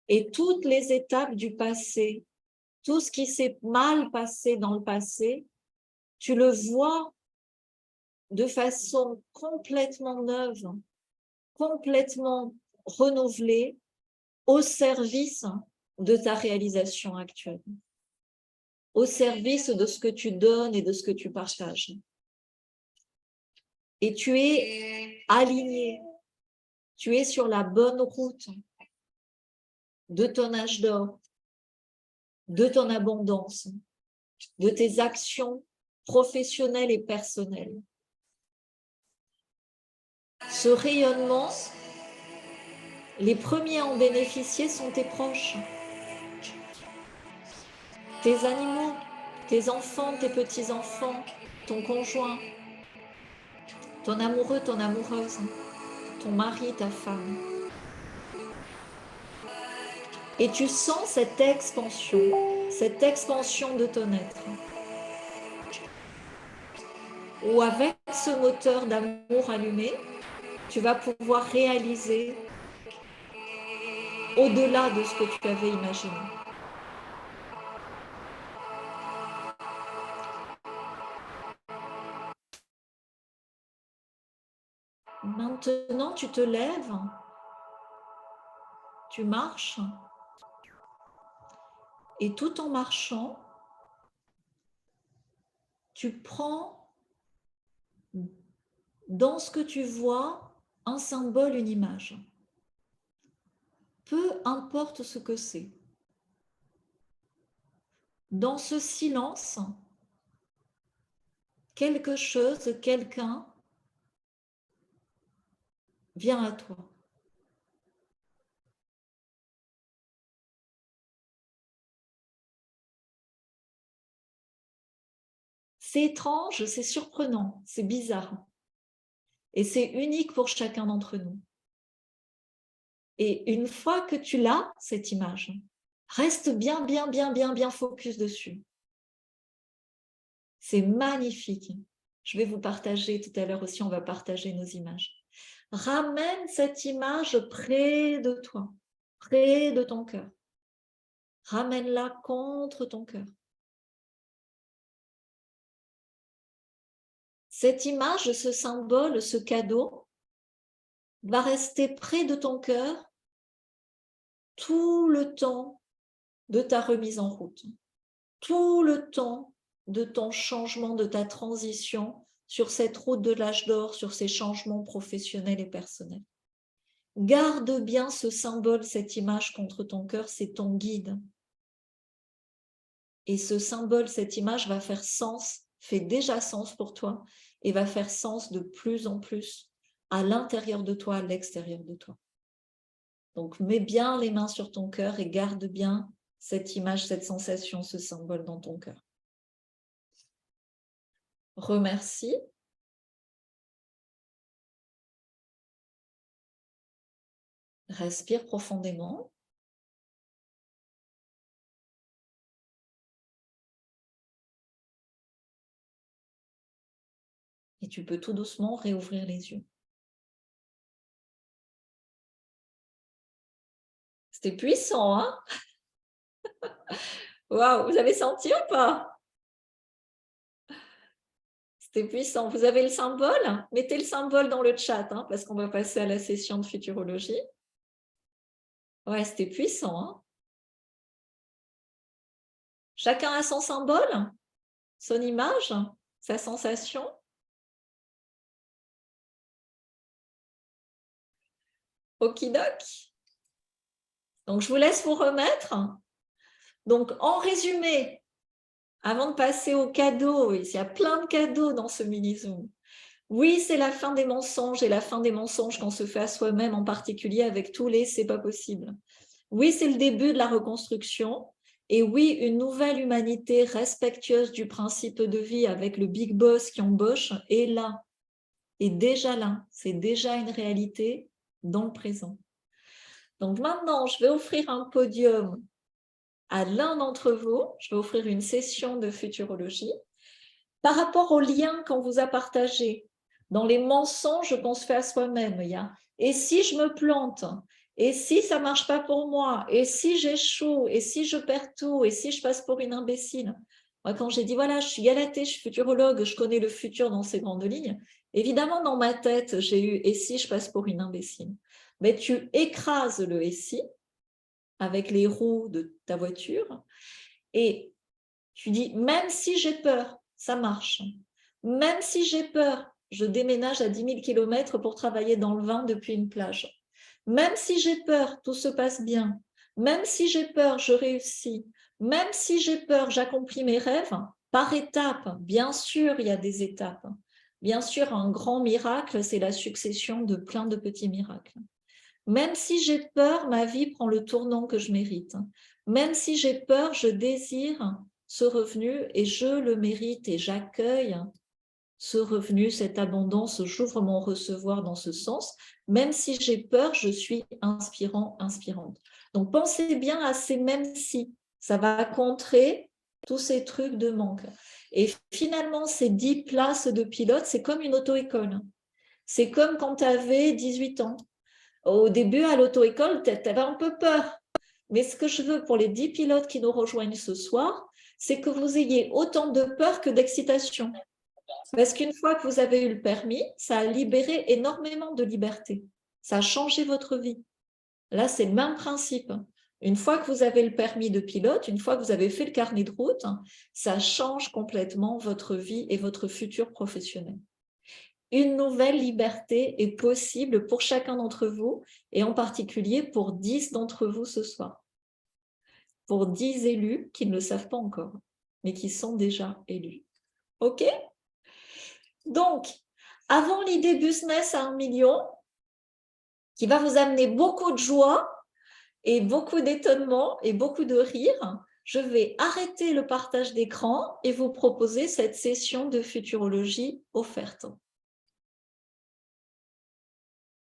Et toutes les étapes du passé, tout ce qui s'est mal passé dans le passé, tu le vois de façon complètement neuve, complètement renouvelée, au service de ta réalisation actuelle, au service de ce que tu donnes et de ce que tu partages. Et tu es aligné, tu es sur la bonne route de ton âge d'or, de ton abondance, de tes actions professionnelles et personnelles. Ce rayonnement, les premiers à en bénéficier sont tes proches, tes animaux, tes enfants, tes petits-enfants, ton conjoint, ton amoureux, ton amoureuse, ton mari, ta femme. Et tu sens cette expansion de ton être. Où avec ce moteur d'amour allumé, tu vas pouvoir réaliser au-delà de ce que tu avais imaginé. Maintenant, tu te lèves, tu marches, et tout en marchant, tu prends dans ce que tu vois un symbole, une image. Peu importe ce que c'est. Dans ce silence, quelque chose, quelqu'un vient à toi. C'est étrange, c'est surprenant, c'est bizarre. Et c'est unique pour chacun d'entre nous. Et une fois que tu l'as, cette image, reste bien focus dessus. C'est magnifique. Je vais vous partager tout à l'heure aussi, on va partager nos images. Ramène cette image près de toi, près de ton cœur. Ramène-la contre ton cœur. Cette image, ce symbole, ce cadeau, va rester près de ton cœur tout le temps de ta remise en route, tout le temps de ton changement, de ta transition sur cette route de l'âge d'or, sur ces changements professionnels et personnels. Garde bien ce symbole, cette image contre ton cœur, c'est ton guide. Et ce symbole, cette image va faire sens, fait déjà sens pour toi et va faire sens de plus en plus à l'intérieur de toi, à l'extérieur de toi. Donc, mets bien les mains sur ton cœur et garde bien cette image, cette sensation, ce symbole dans ton cœur. remercie. Respire profondément. Et tu peux tout doucement réouvrir les yeux. C'était puissant, hein? Waouh, vous avez senti ou pas? C'était puissant. Vous avez le symbole? Mettez le symbole dans le chat, hein, parce qu'on va passer à la session de futurologie. Ouais, c'était puissant, hein? Chacun a son symbole, son image, sa sensation. Okidoc. Donc, je vous laisse vous remettre. Donc, en résumé, avant de passer aux cadeaux, il y a plein de cadeaux dans ce mini-zoom. Oui, c'est la fin des mensonges et la fin des mensonges qu'on se fait à soi-même, en particulier avec tous les « c'est pas possible ». Oui, c'est le début de la reconstruction. Et oui, une nouvelle humanité respectueuse du principe de vie avec le big boss qui embauche est là, est déjà là. C'est déjà une réalité dans le présent. Donc maintenant, je vais offrir un podium à l'un d'entre vous. Je vais offrir une session de futurologie. Par rapport aux liens qu'on vous a partagés, dans les mensonges qu'on se fait à soi-même, il y a « et si je me plante ?» Et si ça ne marche pas pour moi, et si j'échoue, et si je perds tout, et si je passe pour une imbécile. Moi, quand j'ai dit, voilà, je suis Galatée, je suis futurologue, je connais le futur dans ses grandes lignes, évidemment, dans ma tête, j'ai eu, et si je passe pour une imbécile. Mais tu écrases le et si avec les roues de ta voiture, et tu dis, même si j'ai peur, ça marche. Même si j'ai peur, je déménage à 10 000 km pour travailler dans le vin depuis une plage. Même si j'ai peur, tout se passe bien. Même si j'ai peur, je réussis. Même si j'ai peur, j'accomplis mes rêves par étapes. Bien sûr, il y a des étapes. Bien sûr, un grand miracle, c'est la succession de plein de petits miracles. Même si j'ai peur, ma vie prend le tournant que je mérite. Même si j'ai peur, je désire ce revenu et je le mérite et j'accueille ce revenu, cette abondance, j'ouvre mon recevoir dans ce sens. Même si j'ai peur, je suis inspirant, inspirante. Donc, pensez bien à ces même si. Ça va contrer tous ces trucs de manque. Et finalement, ces 10 places de pilote, c'est comme une auto-école. C'est comme quand tu avais 18 ans. Au début, à l'auto-école, tu avais un peu peur. Mais ce que je veux pour les 10 pilotes qui nous rejoignent ce soir, c'est que vous ayez autant de peur que d'excitation. Parce qu'une fois que vous avez eu le permis, ça a libéré énormément de liberté. Ça a changé votre vie. Là, c'est le même principe. Une fois que vous avez le permis de pilote, une fois que vous avez fait le carnet de route, ça change complètement votre vie et votre futur professionnel. Une nouvelle liberté est possible pour chacun d'entre vous et en particulier pour 10 d'entre vous ce soir. Pour 10 élus qui ne le savent pas encore, mais qui sont déjà élus. OK ? Donc, avant l'idée business à 1 million, qui va vous amener beaucoup de joie et beaucoup d'étonnement et beaucoup de rire, je vais arrêter le partage d'écran et vous proposer cette session de futurologie offerte.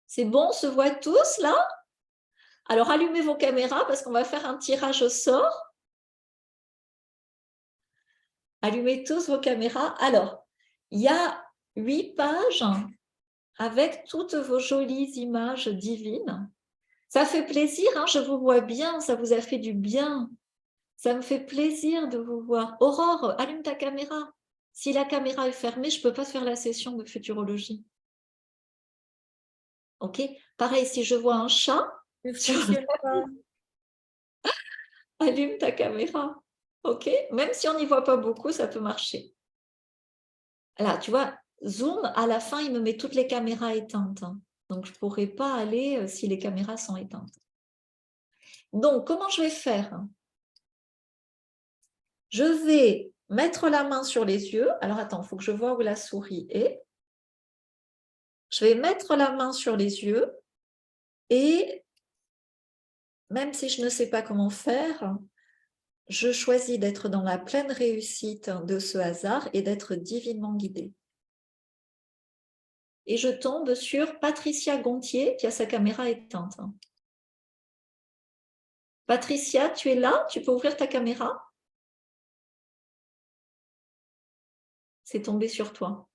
C'est bon, on se voit tous là? Alors, allumez vos caméras parce qu'on va faire un tirage au sort. Allumez tous vos caméras. Alors, il y a 8 pages avec toutes vos jolies images divines. Ça fait plaisir, hein, je vous vois bien, ça vous a fait du bien. Ça me fait plaisir de vous voir. Aurore, allume ta caméra. Si la caméra est fermée, je ne peux pas faire la session de futurologie. OK? Pareil, si je vois un chat, allume ta caméra. OK? Même si on n'y voit pas beaucoup, ça peut marcher. Là, tu vois, Zoom, à la fin, il me met toutes les caméras éteintes. Donc, je ne pourrai pas aller si les caméras sont éteintes. Donc, comment je vais faire? Je vais mettre la main sur les yeux. Alors, attends, il faut que je vois où la souris est. Je vais mettre la main sur les yeux et, même si je ne sais pas comment faire, je choisis d'être dans la pleine réussite de ce hasard et d'être divinement guidée. Et je tombe sur Patricia Gontier qui a sa caméra éteinte. Patricia, tu es là? Tu peux ouvrir ta caméra? C'est tombé sur toi.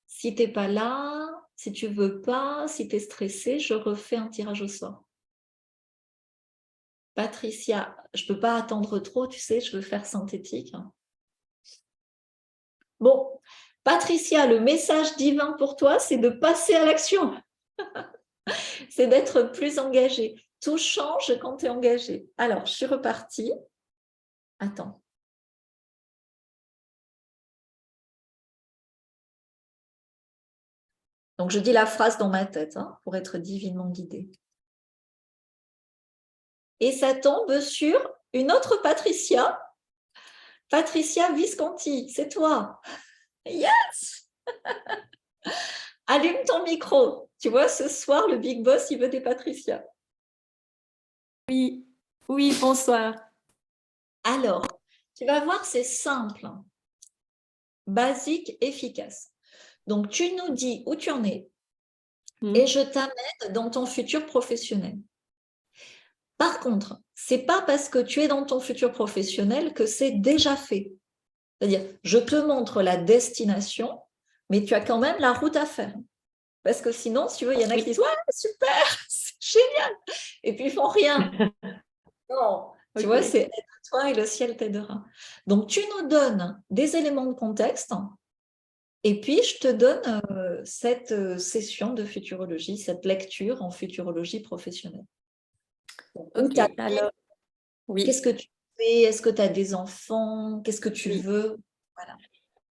Si tu n'es pas là, si tu ne veux pas, si tu es stressé, je refais un tirage au sort. Patricia, je ne peux pas attendre trop, tu sais, je veux faire synthétique. Bon, Patricia, le message divin pour toi, c'est de passer à l'action. C'est d'être plus engagée. Tout change quand tu es engagée. Alors, je suis repartie. Attends. Donc, je dis la phrase dans ma tête pour être divinement guidée. Et ça tombe sur une autre Patricia. Patricia Visconti, c'est toi. Yes! Allume ton micro. Tu vois, ce soir, le Big Boss, il veut des Patricia. Oui, oui, bonsoir. Alors, tu vas voir, c'est simple, basique, efficace. Donc, tu nous dis où tu en es et je t'amène dans ton futur professionnel. Par contre, ce n'est pas parce que tu es dans ton futur professionnel que c'est déjà fait. C'est-à-dire, je te montre la destination, mais tu as quand même la route à faire. Parce que sinon, si tu veux, il y en a qui disent « Ouais, super, c'est génial !» et puis ils ne font rien. Non, tu vois, c'est aide-toi et le ciel t'aidera. Donc, tu nous donnes des éléments de contexte et puis je te donne cette session de futurologie, cette lecture en futurologie professionnelle. Ok, alors, oui. Qu'est-ce que tu fais? Est-ce que tu as des enfants? Qu'est-ce que tu veux? Voilà.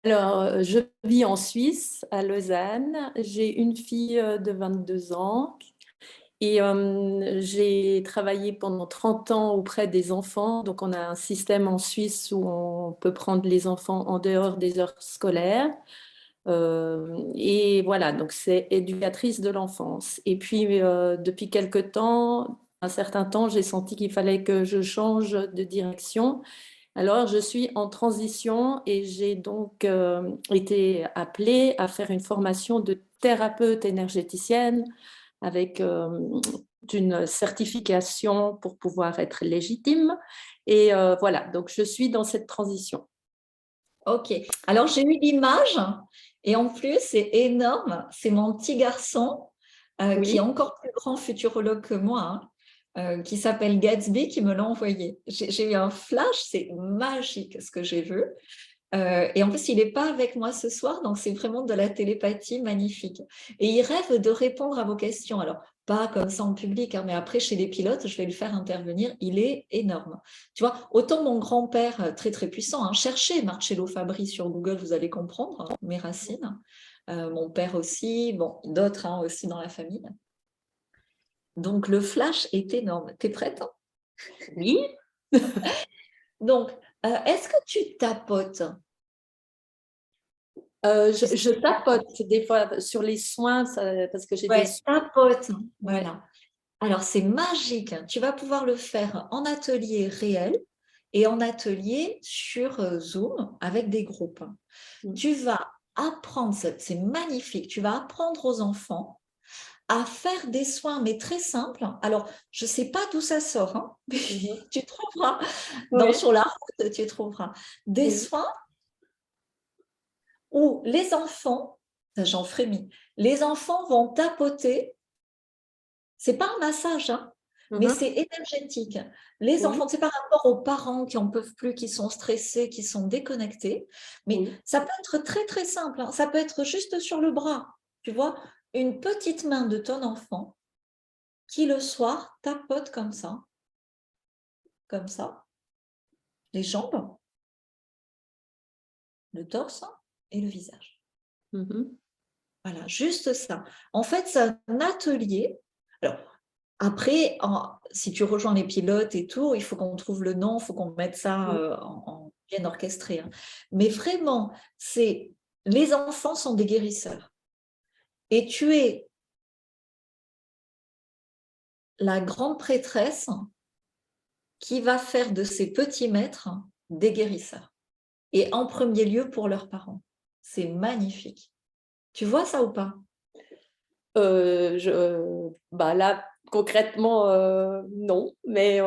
Alors, je vis en Suisse, à Lausanne. J'ai une fille de 22 ans et j'ai travaillé pendant 30 ans auprès des enfants. Donc, on a un système en Suisse où on peut prendre les enfants en dehors des heures scolaires. Et voilà, donc c'est éducatrice de l'enfance. Et puis, depuis quelque temps, un certain temps, j'ai senti qu'il fallait que je change de direction. Alors, je suis en transition et j'ai donc été appelée à faire une formation de thérapeute énergéticienne avec une certification pour pouvoir être légitime. Et voilà, donc je suis dans cette transition. Ok, alors j'ai eu l'image et en plus c'est énorme, c'est mon petit garçon qui est encore plus grand futurologue que moi, qui s'appelle Gatsby, qui me l'a envoyé. J'ai eu un flash, c'est magique ce que j'ai vu. Et en plus, il n'est pas avec moi ce soir, donc c'est vraiment de la télépathie magnifique. Et il rêve de répondre à vos questions. Alors, pas comme ça en public, mais après, chez les pilotes, je vais le faire intervenir. Il est énorme. Tu vois, autant mon grand-père, très très puissant, cherchez Marcello Fabri sur Google, vous allez comprendre mes racines. Mon père aussi, bon, d'autres aussi dans la famille. Donc, le flash est énorme. Tu es prête? Oui. Donc, est-ce que tu tapotes? Je tapote des fois sur les soins parce que j'ai des soins. Tapote. Voilà. Alors, c'est magique. Tu vas pouvoir le faire en atelier réel et en atelier sur Zoom avec des groupes. Tu vas apprendre, c'est magnifique, tu vas apprendre aux enfants à faire des soins, mais très simples. Alors, je ne sais pas d'où ça sort, mais tu trouveras, sur la route, tu trouveras des soins où les enfants, j'en frémis, les enfants vont tapoter. Ce n'est pas un massage, mais c'est énergétique. Les enfants, c'est par rapport aux parents qui n'en peuvent plus, qui sont stressés, qui sont déconnectés. Mais ça peut être très, très simple. Ça peut être juste sur le bras. Tu vois, une petite main de ton enfant qui, le soir, tapote comme ça, les jambes, le torse et le visage. Voilà, juste ça. En fait, c'est un atelier. Alors, après, si tu rejoins les pilotes et tout, il faut qu'on trouve le nom, il faut qu'on mette ça en bien orchestré. Mais vraiment, les enfants sont des guérisseurs. Et tu es la grande prêtresse qui va faire de ces petits maîtres des guérisseurs. Et en premier lieu pour leurs parents. C'est magnifique. Tu vois ça ou pas? Là, concrètement, non, mais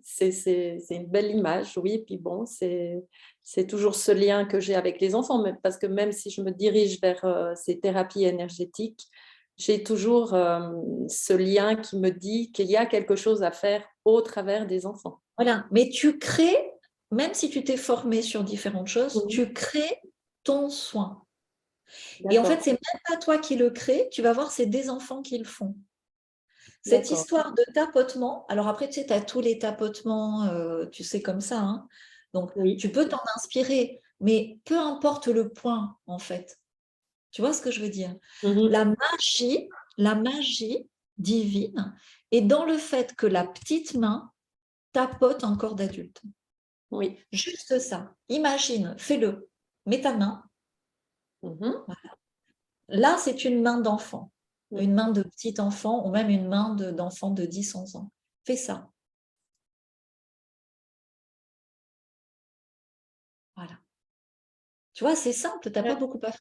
c'est une belle image, oui. Puis bon, c'est toujours ce lien que j'ai avec les enfants, parce que même si je me dirige vers ces thérapies énergétiques, j'ai toujours ce lien qui me dit qu'il y a quelque chose à faire au travers des enfants. Voilà, mais tu crées, même si tu t'es formé sur différentes choses, tu crées ton soin. Et en fait, c'est même pas toi qui le crée, tu vas voir, c'est des enfants qui le font. Cette histoire de tapotement, alors après, tu sais, tu as tous les tapotements, tu sais, comme ça, hein. Donc, tu peux t'en inspirer, mais peu importe le point, en fait. Tu vois ce que je veux dire? La magie divine est dans le fait que la petite main tapote un corps d'adulte. Oui. Juste ça. Imagine, fais-le. Mets ta main. Voilà. Là, c'est une main d'enfant. Une main de petit enfant ou même une main d'enfant de 10-11 ans. Fais ça. Voilà. Tu vois, c'est simple, tu n'as pas beaucoup à faire.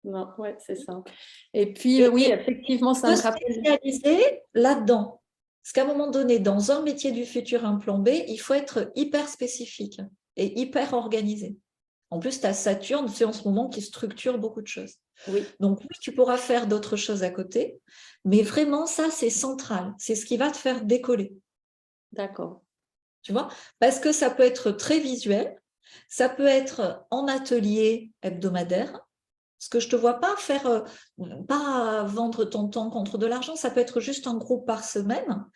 Non, ouais, c'est simple. Et puis, oui, effectivement, ça me rappelle. Spécialiser là-dedans. Parce qu'à un moment donné, dans un métier du futur, un plan B, il faut être hyper spécifique et hyper organisé. En plus, tu as Saturne, c'est en ce moment qui structure beaucoup de choses. Oui. Donc, oui, tu pourras faire d'autres choses à côté, mais vraiment, ça, c'est central. C'est ce qui va te faire décoller. D'accord. Tu vois? Parce que ça peut être très visuel, ça peut être en atelier hebdomadaire, parce que je ne te vois pas faire, pas vendre ton temps contre de l'argent, ça peut être juste un groupe par semaine.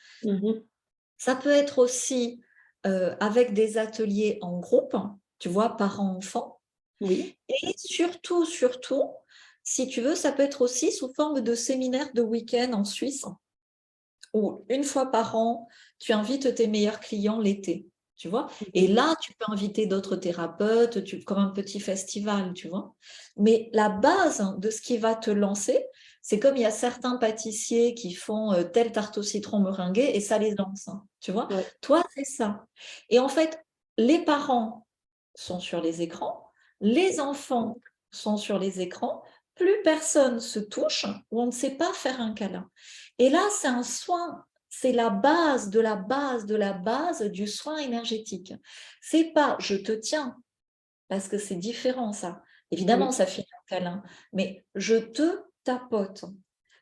Ça peut être aussi avec des ateliers en groupe, tu vois, parents-enfants. Oui. Et surtout, si tu veux, ça peut être aussi sous forme de séminaire de week-end en Suisse, où une fois par an, tu invites tes meilleurs clients l'été, tu vois. Et là, tu peux inviter d'autres thérapeutes, comme un petit festival, tu vois. Mais la base de ce qui va te lancer, c'est comme il y a certains pâtissiers qui font telle tarte au citron meringuée et ça les lance, hein, tu vois. Ouais. Toi, c'est ça. Et en fait, les parents sont sur les écrans, les enfants sont sur les écrans, plus personne se touche ou on ne sait pas faire un câlin. Et là, c'est un soin, c'est la base de la base de la base du soin énergétique. C'est pas je te tiens, parce que c'est différent ça. Évidemment, ça finit en câlin, mais je te tapote.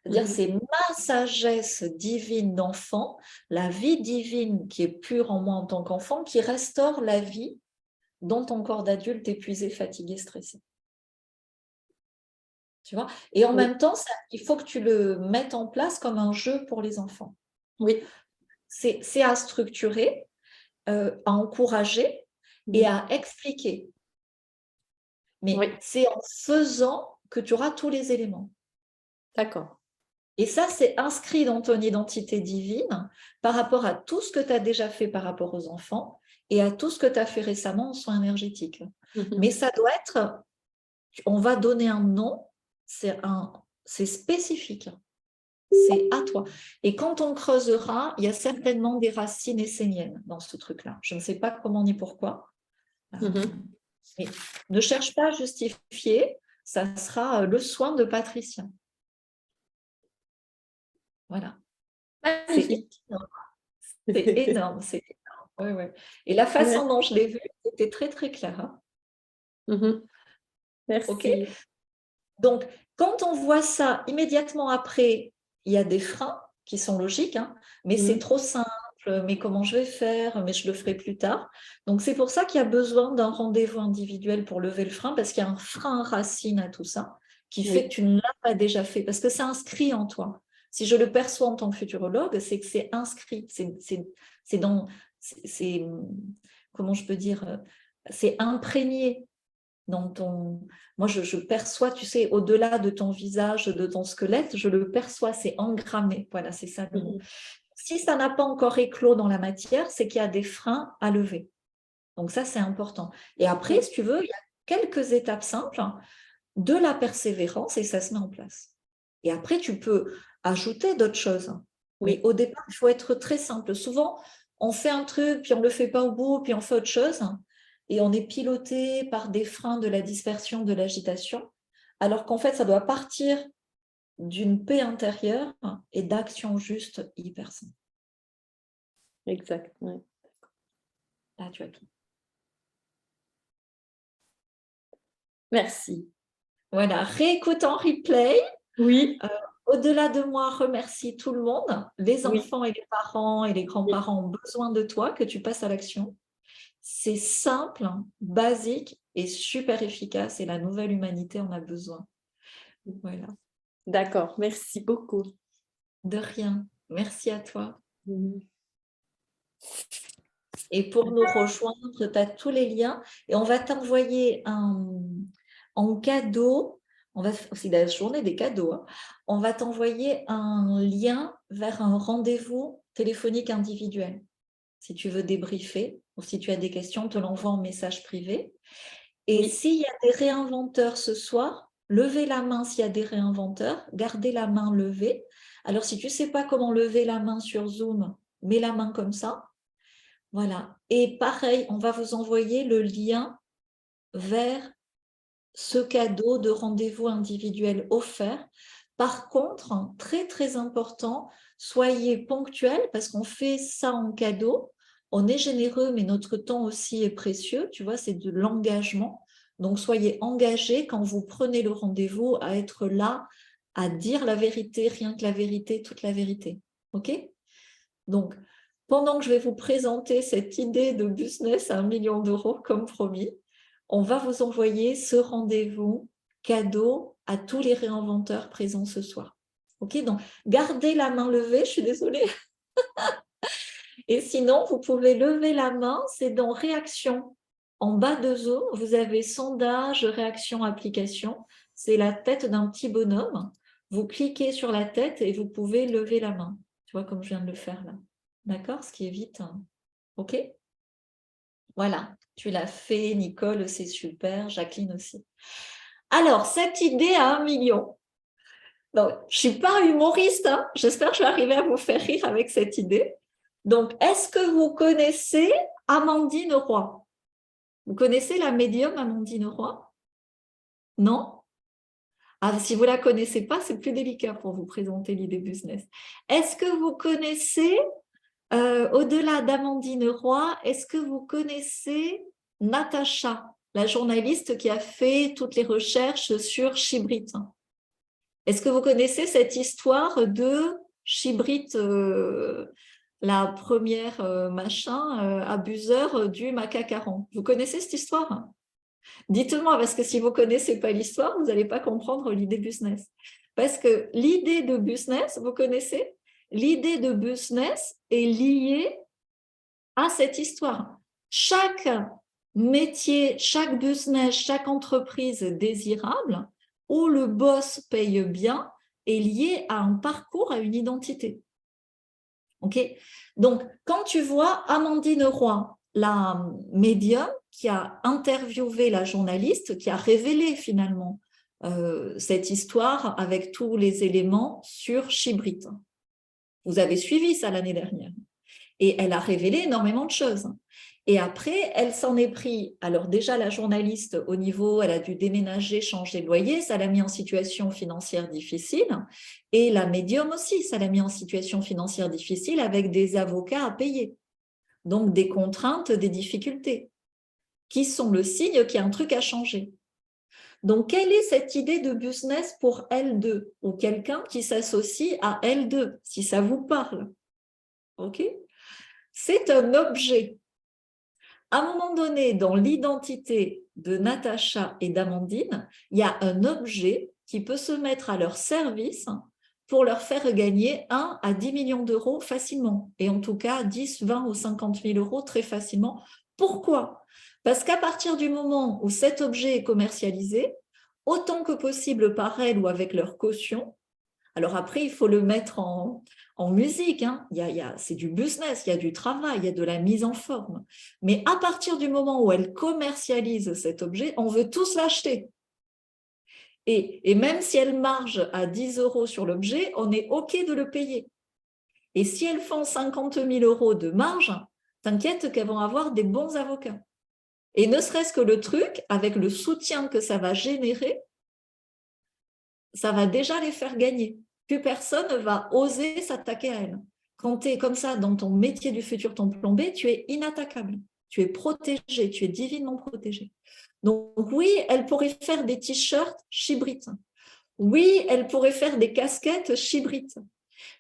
C'est-à-dire, c'est ma sagesse divine d'enfant, la vie divine qui est pure en moi en tant qu'enfant, qui restaure la vie dans ton corps d'adulte épuisé, fatigué, stressé. Tu vois? Et en même temps, il faut que tu le mettes en place comme un jeu pour les enfants. Oui. C'est à structurer, à encourager et à expliquer. Mais c'est en faisant que tu auras tous les éléments. D'accord. Et ça, c'est inscrit dans ton identité divine par rapport à tout ce que tu as déjà fait par rapport aux enfants et à tout ce que tu as fait récemment en soins énergétiques. Mais ça doit être, on va donner un nom, c'est spécifique. C'est à toi. Et quand on creusera, il y a certainement des racines esséniennes dans ce truc-là. Je ne sais pas comment ni pourquoi. Mais ne cherche pas à justifier, ça sera le soin de Patricia. Voilà. Magnifique. C'est énorme, c'est énorme. Ouais, ouais. Et la façon dont je l'ai vu, c'était très, très clair. Hein. Merci. Okay. Donc, quand on voit ça immédiatement après, il y a des freins qui sont logiques, hein, mais c'est trop simple, mais comment je vais faire, mais je le ferai plus tard. Donc, c'est pour ça qu'il y a besoin d'un rendez-vous individuel pour lever le frein, parce qu'il y a un frein racine à tout ça, qui fait que tu ne l'as pas déjà fait, parce que c'est inscrit en toi. Si je le perçois en tant que futurologue, c'est que c'est inscrit, c'est dans, comment je peux dire, c'est imprégné dans ton... Moi, je perçois, tu sais, au-delà de ton visage, de ton squelette, je le perçois, c'est engrammé. Voilà, c'est ça le mot. Si ça n'a pas encore éclos dans la matière, c'est qu'il y a des freins à lever. Donc ça, c'est important. Et après, si tu veux, il y a quelques étapes simples, de la persévérance, et ça se met en place. Et après, tu peux ajouter d'autres choses. Mais au départ, il faut être très simple. Souvent, on fait un truc, puis on ne le fait pas au bout, puis on fait autre chose, et on est piloté par des freins de la dispersion, de l'agitation, alors qu'en fait, ça doit partir d'une paix intérieure et d'actions justes hyper simples. Exact. Ouais. Là, tu as tout. Merci. Voilà, réécoute en replay. Oui. Au-delà de moi, remercie tout le monde. Les Oui. enfants et les parents et les grands-parents ont besoin de toi, que tu passes à l'action. C'est simple, basique et super efficace. Et la nouvelle humanité en a besoin. Voilà. D'accord, merci beaucoup. De rien. Merci à toi. Mhm. Et pour nous rejoindre, tu as tous les liens. Et on va t'envoyer en cadeau. C'est la journée des cadeaux. Hein. On va t'envoyer un lien vers un rendez-vous téléphonique individuel. Si tu veux débriefer ou si tu as des questions, on te l'envoie en message privé. Et Oui. s'il y a des réinventeurs ce soir, levez la main s'il y a des réinventeurs, gardez la main levée. Alors, si tu ne sais pas comment lever la main sur Zoom, mets la main comme ça. Voilà. Et pareil, on va vous envoyer le lien vers ce cadeau de rendez-vous individuel offert. Par contre, très, très important, soyez ponctuels parce qu'on fait ça en cadeau. On est généreux, mais notre temps aussi est précieux. Tu vois, c'est de l'engagement. Donc, soyez engagés quand vous prenez le rendez-vous à être là, à dire la vérité, rien que la vérité, toute la vérité. OK ? Donc, pendant que je vais vous présenter cette idée de business à 1 million d'euros, comme promis, on va vous envoyer ce rendez-vous cadeau à tous les réinventeurs présents ce soir. OK, donc gardez la main levée, je suis désolée. Et sinon, vous pouvez lever la main, c'est dans réaction. En bas de Zoom, vous avez sondage, réaction, application. C'est la tête d'un petit bonhomme. Vous cliquez sur la tête et vous pouvez lever la main. Tu vois, comme je viens de le faire là. D'accord? Ce qui évite. OK? Voilà, tu l'as fait, Nicole, c'est super, Jacqueline aussi. Alors, cette idée à 1 million. Donc, je ne suis pas humoriste, hein. J'espère que je vais arriver à vous faire rire avec cette idée. Donc, est-ce que vous connaissez Amandine Roy? Vous connaissez la médium Amandine Roy? Non? Ah, si vous ne la connaissez pas, c'est plus délicat pour vous présenter l'idée business. Est-ce que vous connaissez au-delà d'Amandine Roy, est-ce que vous connaissez Natacha, la journaliste qui a fait toutes les recherches sur Chibrit? Est-ce que vous connaissez cette histoire de Chibrit, la première abuseur du macacaron? Vous connaissez cette histoire? Dites-moi, parce que si vous ne connaissez pas l'histoire, vous n'allez pas comprendre l'idée business. Parce que l'idée de business, vous connaissez? L'idée de business est liée à cette histoire. Chaque métier, chaque business, chaque entreprise désirable où le boss paye bien est lié à un parcours, à une identité. Ok ? Donc, quand tu vois Amandine Roy, la médium qui a interviewé la journaliste, qui a révélé finalement cette histoire avec tous les éléments sur Chibrit. Vous avez suivi ça l'année dernière. Et elle a révélé énormément de choses. Et après, elle s'en est pris. Alors déjà, la journaliste, au niveau, elle a dû déménager, changer de loyer, ça l'a mis en situation financière difficile. Et la médium aussi, ça l'a mis en situation financière difficile avec des avocats à payer. Donc des contraintes, des difficultés, qui sont le signe qu'il y a un truc à changer. Donc, quelle est cette idée de business pour L2 ou quelqu'un qui s'associe à L2, si ça vous parle? OK ? C'est un objet. À un moment donné, dans l'identité de Natacha et d'Amandine, il y a un objet qui peut se mettre à leur service pour leur faire gagner 1 à 10 millions d'euros facilement. Et en tout cas, 10, 20 ou 50 000 euros très facilement. Pourquoi ? Parce qu'à partir du moment où cet objet est commercialisé, autant que possible par elles ou avec leur caution, alors après, il faut le mettre en musique. Hein. C'est du business, il y a du travail, il y a de la mise en forme. Mais à partir du moment où elle commercialise cet objet, on veut tous l'acheter. Et même si elle marge à 10 euros sur l'objet, on est OK de le payer. Et si elles font 50 000 € de marge, t'inquiète qu'elles vont avoir des bons avocats. Et ne serait-ce que le truc, avec le soutien que ça va générer, ça va déjà les faire gagner. Plus personne ne va oser s'attaquer à elles. Quand tu es comme ça dans ton métier du futur ton plombé, tu es inattaquable. Tu es protégé, tu es divinement protégé. Donc oui, elle pourrait faire des t-shirts chibrites. Oui, elle pourrait faire des casquettes chibrites.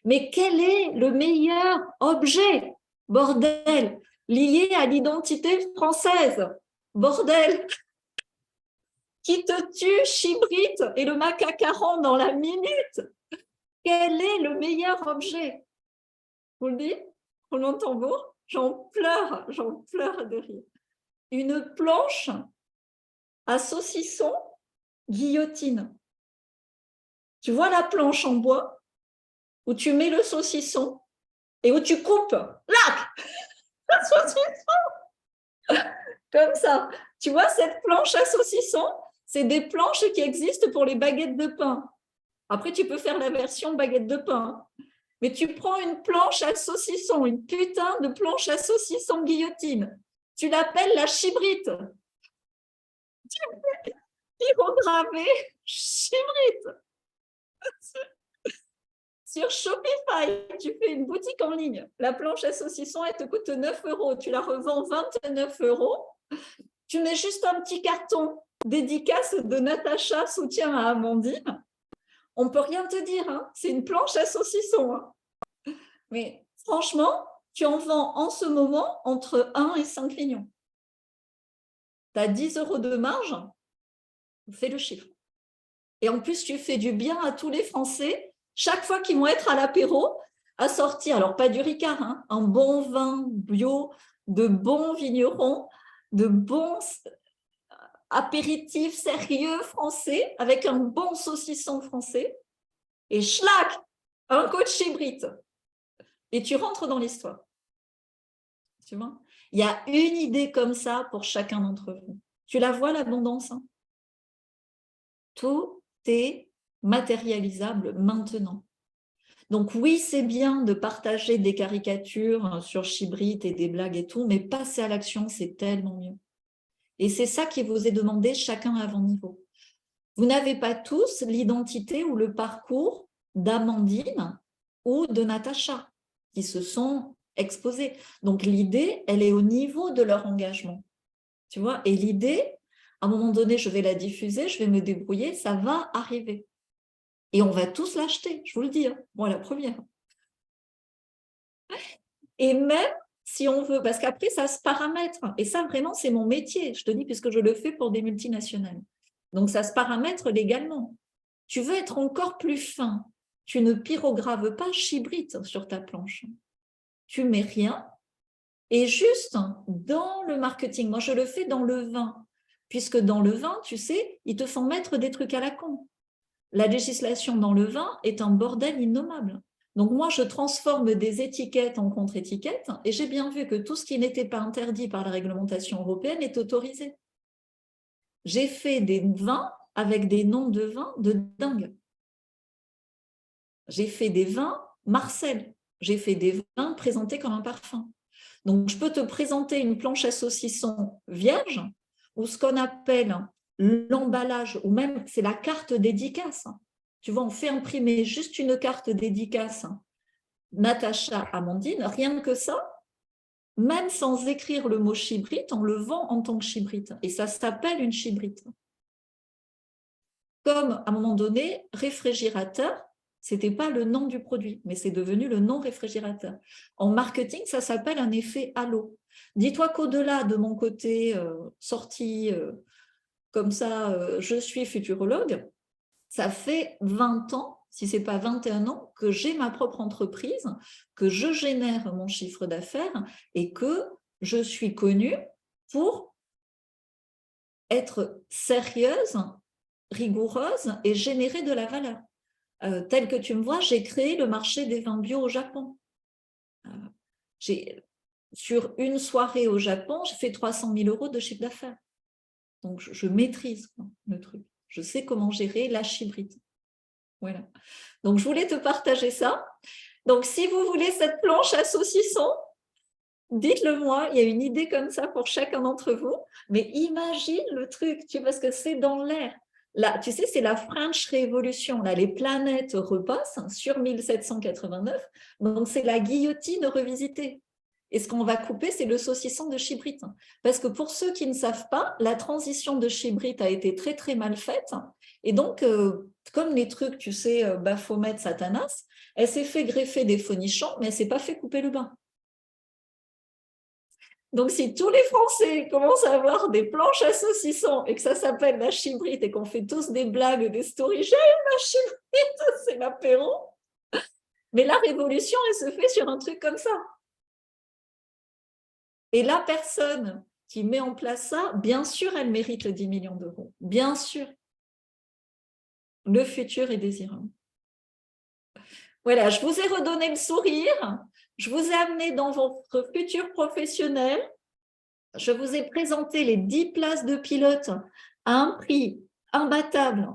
Mais quel est le meilleur objet, bordel, lié à l'identité française? Bordel, qui te tue, chibrite, et le macacaron dans la minute? Quel est le meilleur objet? Vous le dites? Roulement de tambour? J'en pleure de rire. Une planche à saucisson guillotine. Tu vois la planche en bois où tu mets le saucisson et où tu coupes là, le saucisson comme ça. Tu vois, cette planche à saucisson, c'est des planches qui existent pour les baguettes de pain. Après, tu peux faire la version baguette de pain. Mais tu prends une planche à saucisson, une putain de planche à saucisson guillotine. Tu l'appelles la chibrite. Pyrogravé chibrite. Sur Shopify, tu fais une boutique en ligne. La planche à saucisson, elle te coûte 9 €. Tu la revends 29 €. Tu mets juste un petit carton dédicace de Natacha, soutien à Amandine. On ne peut rien te dire. Hein. C'est une planche à saucisson. Hein. Mais franchement, tu en vends en ce moment entre 1 et 5 millions. Tu as 10 € de marge, fais le chiffre. Et en plus, tu fais du bien à tous les Français. Chaque fois qu'ils vont être à l'apéro, à sortir, alors pas du Ricard, hein, un bon vin bio, de bons vignerons, de bons apéritifs sérieux français, avec un bon saucisson français, et schlac, un coach chibrite. Et tu rentres dans l'histoire. Tu vois ? Il y a une idée comme ça pour chacun d'entre vous. Tu la vois, l'abondance, hein ? Tout est matérialisable maintenant. Donc oui, c'est bien de partager des caricatures sur chibrite et des blagues et tout, mais passer à l'action, c'est tellement mieux. Et c'est ça qui vous est demandé chacun à votre niveau. Vous n'avez pas tous l'identité ou le parcours d'Amandine ou de Natacha qui se sont exposés. Donc l'idée, elle est au niveau de leur engagement. Tu vois ? Et l'idée, à un moment donné, je vais la diffuser, je vais me débrouiller, ça va arriver. Et on va tous l'acheter, je vous le dis, hein. Moi la première. Et même si on veut, parce qu'après ça se paramètre, et ça vraiment c'est mon métier, je te dis, puisque je le fais pour des multinationales. Donc ça se paramètre légalement. Tu veux être encore plus fin, tu ne pyrograves pas chibrite sur ta planche. Tu mets rien, et juste dans le marketing, moi je le fais dans le vin, puisque dans le vin, tu sais, ils te font mettre des trucs à la con. La législation dans le vin est un bordel innommable. Donc moi, je transforme des étiquettes en contre-étiquettes et j'ai bien vu que tout ce qui n'était pas interdit par la réglementation européenne est autorisé. J'ai fait des vins avec des noms de vins de dingue. J'ai fait des vins Marcel. J'ai fait des vins présentés comme un parfum. Donc, je peux te présenter une planche à saucisson vierge ou ce qu'on appelle l'emballage, ou même c'est la carte dédicace. Tu vois, on fait imprimer juste une carte dédicace Natacha Amandine, rien que ça, même sans écrire le mot chibrite, on le vend en tant que chibrite. Et ça s'appelle une chibrite. Comme à un moment donné, réfrigérateur, ce n'était pas le nom du produit, mais c'est devenu le nom réfrigérateur. En marketing, ça s'appelle un effet halo. Dis-toi qu'au-delà de mon côté sorti comme ça, je suis futurologue, ça fait 20 ans, si ce n'est pas 21 ans, que j'ai ma propre entreprise, que je génère mon chiffre d'affaires et que je suis connue pour être sérieuse, rigoureuse et générer de la valeur. Tel que tu me vois, j'ai créé le marché des vins bio au Japon. Sur une soirée au Japon, j'ai fait 300 000 € de chiffre d'affaires. Donc, je maîtrise le truc. Je sais comment gérer la chibrite. Voilà. Donc, je voulais te partager ça. Donc, si vous voulez cette planche à saucisson, dites-le moi, il y a une idée comme ça pour chacun d'entre vous, mais imagine le truc, parce que c'est dans l'air. Là, tu sais, c'est la French Révolution. Là, les planètes repassent sur 1789, donc c'est la guillotine revisitée. Et ce qu'on va couper, c'est le saucisson de Chibrit. Parce que pour ceux qui ne savent pas, la transition de Chibrit a été très, très mal faite. Et donc, comme les trucs, tu sais, Baphomet, Satanas, elle s'est fait greffer des faux-nichons, mais elle ne s'est pas fait couper le bain. Donc, si tous les Français commencent à avoir des planches à saucisson et que ça s'appelle la chibrite et qu'on fait tous des blagues, des stories, j'aime la chibrite, c'est l'apéro. Mais la révolution, elle se fait sur un truc comme ça. Et la personne qui met en place ça, bien sûr, elle mérite les 10 millions d'euros. Bien sûr. Le futur est désirable. Voilà, je vous ai redonné le sourire. Je vous ai amené dans votre futur professionnel. Je vous ai présenté les 10 places de pilote à un prix imbattable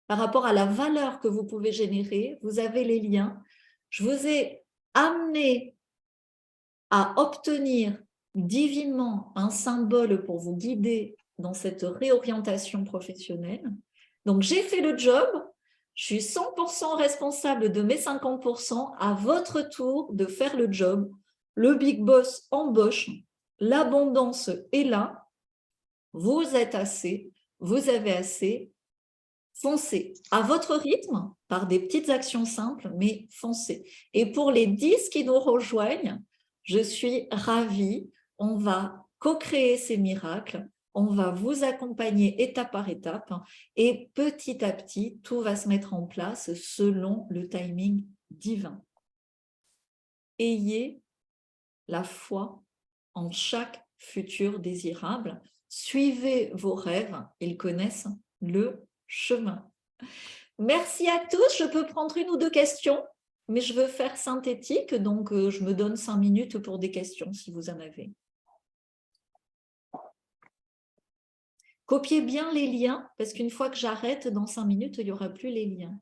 par rapport à la valeur que vous pouvez générer. Vous avez les liens. Je vous ai amené à obtenir divinement un symbole pour vous guider dans cette réorientation professionnelle. Donc, j'ai fait le job. Je suis 100% responsable de mes 50%. À votre tour de faire le job. Le big boss embauche. L'abondance est là. Vous êtes assez. Vous avez assez. Foncez à votre rythme par des petites actions simples, mais foncez. Et pour les 10 qui nous rejoignent, je suis ravie. On va co-créer ces miracles. On va vous accompagner étape par étape et petit à petit, tout va se mettre en place selon le timing divin. Ayez la foi en chaque futur désirable. Suivez vos rêves, ils connaissent le chemin. Merci à tous. Je peux prendre une ou deux questions, mais je veux faire synthétique, donc je me donne 5 minutes pour des questions si vous en avez. Copiez bien les liens, parce qu'une fois que j'arrête, dans 5 minutes, il n'y aura plus les liens.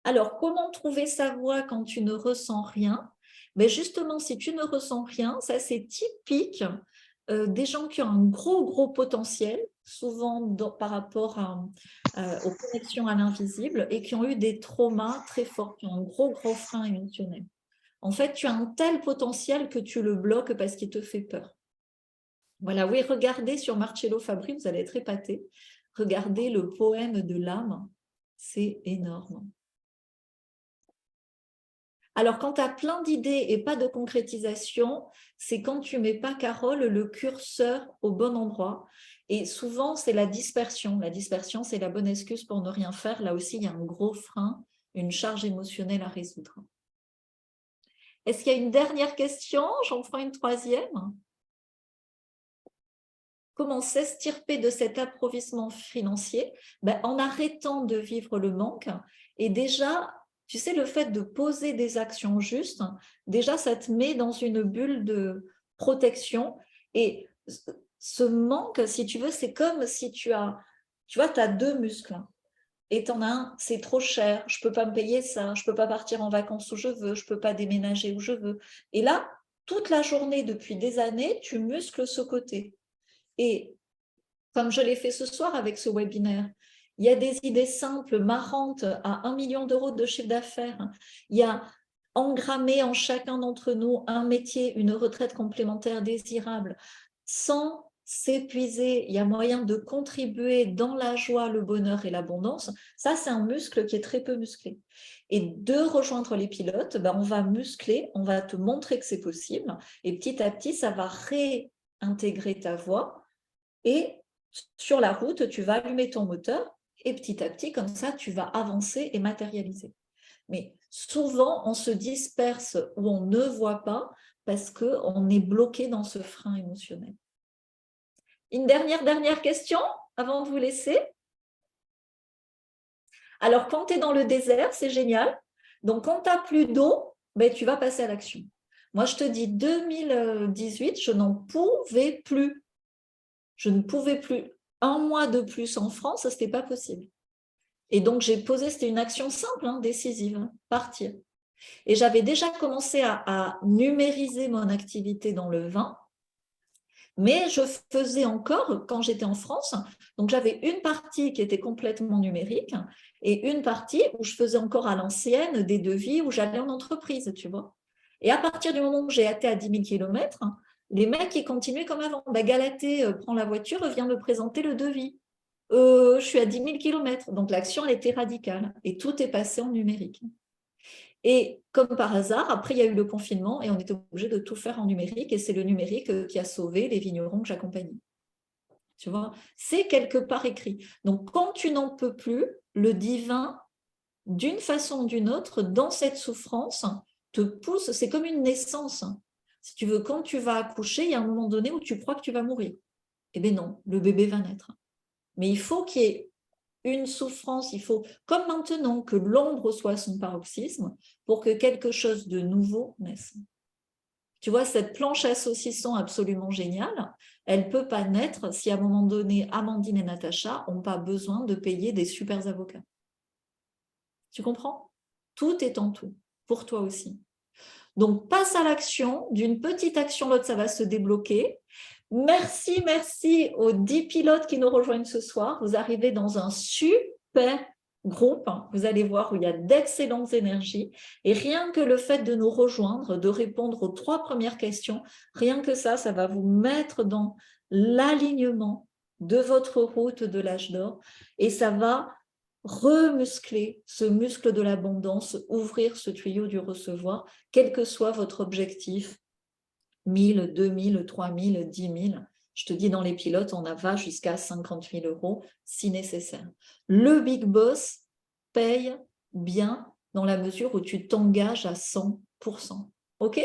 Alors, comment trouver sa voix quand tu ne ressens rien? Mais justement, si tu ne ressens rien, ça c'est typique des gens qui ont un gros potentiel, souvent par rapport aux connexions à l'invisible, et qui ont eu des traumas très forts, qui ont un gros frein émotionnel. En fait, tu as un tel potentiel que tu le bloques parce qu'il te fait peur. Voilà, oui, regardez sur Marcello Fabri, vous allez être épaté. Regardez le poème de l'âme, c'est énorme. Alors, quand tu as plein d'idées et pas de concrétisation, c'est quand tu ne mets pas, Carole, le curseur au bon endroit. Et souvent, c'est la dispersion. La dispersion, c'est la bonne excuse pour ne rien faire. Là aussi, il y a un gros frein, une charge émotionnelle à résoudre. Est-ce qu'il y a une dernière question? J'en ferai une troisième. Comment s'extirper de cet approvisionnement financier? En arrêtant de vivre le manque. Et déjà, tu sais, le fait de poser des actions justes, déjà, ça te met dans une bulle de protection. Et ce manque, si tu veux, c'est comme si tu as 2 muscles. Et tu en as un, c'est trop cher, je ne peux pas me payer ça, je ne peux pas partir en vacances où je veux, je ne peux pas déménager où je veux. Et là, toute la journée, depuis des années, tu muscles ce côté. Et comme je l'ai fait ce soir avec ce webinaire, il y a des idées simples, marrantes, à 1 million d'euros de chiffre d'affaires. Il y a engrammé en chacun d'entre nous un métier, une retraite complémentaire désirable, sans s'épuiser. Il y a moyen de contribuer dans la joie, le bonheur et l'abondance. Ça, c'est un muscle qui est très peu musclé. Et de rejoindre les pilotes, on va muscler, on va te montrer que c'est possible. Et petit à petit, ça va réintégrer ta voix. Et sur la route, tu vas allumer ton moteur et petit à petit, comme ça, tu vas avancer et matérialiser. Mais souvent, on se disperse ou on ne voit pas parce qu'on est bloqué dans ce frein émotionnel. Une dernière question avant de vous laisser. Alors, quand tu es dans le désert, c'est génial. Donc, quand tu n'as plus d'eau, tu vas passer à l'action. Moi, je te dis, 2018, je n'en pouvais plus. Je ne pouvais plus. 1 mois de plus en France, ce n'était pas possible. Et donc, j'ai posé, c'était une action simple, hein, décisive, hein, partir. Et j'avais déjà commencé à numériser mon activité dans le vin, mais je faisais encore, quand j'étais en France, donc j'avais une partie qui était complètement numérique et une partie où je faisais encore à l'ancienne des devis où j'allais en entreprise, tu vois. Et à partir du moment où j'ai été à 10 000 km, les mecs, ils continuaient comme avant. Bah, Galatée prend la voiture, vient me présenter le devis. Je suis à 10 000 km. Donc, l'action, elle était radicale. Et tout est passé en numérique. Et comme par hasard, après, il y a eu le confinement et on était obligé de tout faire en numérique. Et c'est le numérique qui a sauvé les vignerons que j'accompagnais. Tu vois, c'est quelque part écrit. Donc, quand tu n'en peux plus, le divin, d'une façon ou d'une autre, dans cette souffrance, te pousse. C'est comme une naissance. Si tu veux, quand tu vas accoucher, il y a un moment donné où tu crois que tu vas mourir. Eh bien non, le bébé va naître. Mais il faut qu'il y ait une souffrance, il faut, comme maintenant, que l'ombre soit à son paroxysme pour que quelque chose de nouveau naisse. Tu vois, cette planche à saucisson absolument géniale, elle ne peut pas naître si à un moment donné, Amandine et Natacha n'ont pas besoin de payer des super avocats. Tu comprends? Tout est en tout, pour toi aussi. Donc, passe à l'action. D'une petite action, l'autre, ça va se débloquer. Merci, merci aux 10 pilotes qui nous rejoignent ce soir. Vous arrivez dans un super groupe. Vous allez voir où il y a d'excellentes énergies. Et rien que le fait de nous rejoindre, de répondre aux 3 premières questions, rien que ça va vous mettre dans l'alignement de votre route de l'âge d'or. Et ça va remuscler ce muscle de l'abondance, ouvrir ce tuyau du recevoir, quel que soit votre objectif, 1000, 2000, 3000, 10 000. Je te dis, dans les pilotes, on va jusqu'à 50 000 € si nécessaire. Le Big Boss paye bien dans la mesure où tu t'engages à 100%. Ok?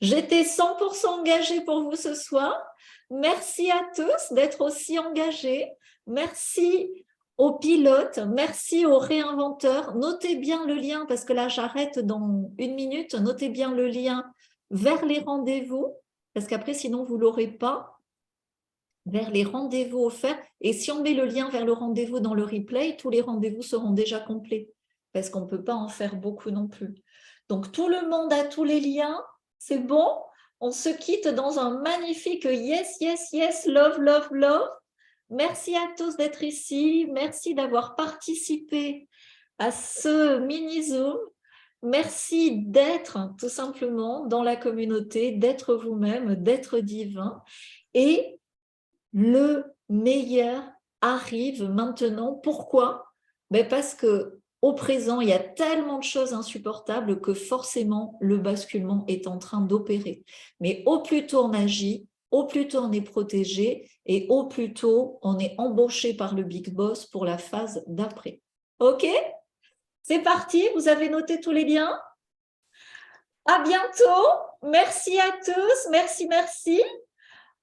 J'étais 100% engagée pour vous ce soir. Merci à tous d'être aussi engagés. Merci aux pilotes, merci aux réinventeurs. Notez bien le lien, parce que là, j'arrête dans 1 minute. Notez bien le lien vers les rendez-vous, parce qu'après, sinon, vous ne l'aurez pas, vers les rendez-vous offerts. Et si on met le lien vers le rendez-vous dans le replay, tous les rendez-vous seront déjà complets, parce qu'on ne peut pas en faire beaucoup non plus. Donc, tout le monde a tous les liens, c'est bon. On se quitte dans un magnifique yes, yes, yes, love, love, love. Merci à tous d'être ici. Merci d'avoir participé à ce mini-zoom. Merci d'être tout simplement dans la communauté, d'être vous-même, d'être divin. Et le meilleur arrive maintenant. Pourquoi? Parce qu'au présent, il y a tellement de choses insupportables que forcément, le basculement est en train d'opérer. Mais au plus tôt on agit, au plus tôt on est protégé et au plus tôt on est embauché par le Big Boss pour la phase d'après. OK? C'est parti, vous avez noté tous les liens? À bientôt, merci à tous, merci, merci.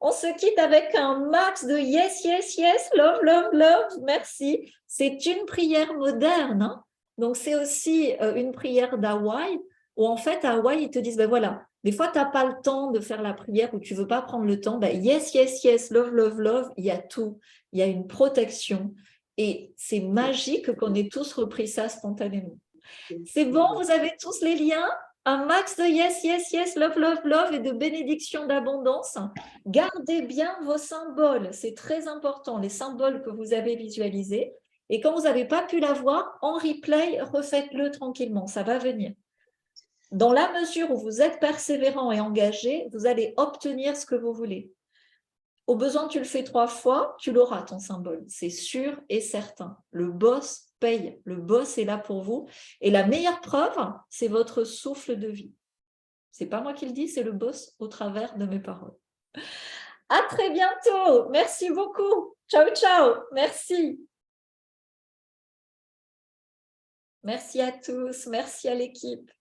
On se quitte avec un max de yes, yes, yes, love, love, love, merci. C'est une prière moderne, hein. Donc c'est aussi une prière d'Hawaï, où en fait à Hawaï, ils te disent, ben voilà, des fois tu n'as pas le temps de faire la prière ou tu ne veux pas prendre le temps, ben yes, yes, yes, love, love, love, il y a tout, il y a une protection. Et c'est magique qu'on ait tous repris ça spontanément. C'est bon, vous avez tous les liens? Un max de yes, yes, yes, love, love, love et de bénédiction d'abondance. Gardez bien vos symboles, c'est très important, les symboles que vous avez visualisés. Et quand vous n'avez pas pu l'avoir, en replay, refaites-le tranquillement, ça va venir. Dans la mesure où vous êtes persévérant et engagé, vous allez obtenir ce que vous voulez. Au besoin, tu le fais 3 fois, tu l'auras ton symbole, c'est sûr et certain. Le boss paye, le boss est là pour vous. Et la meilleure preuve, c'est votre souffle de vie. Ce n'est pas moi qui le dis, c'est le boss au travers de mes paroles. À très bientôt. Merci beaucoup. Ciao, ciao. Merci. Merci à tous. Merci à l'équipe.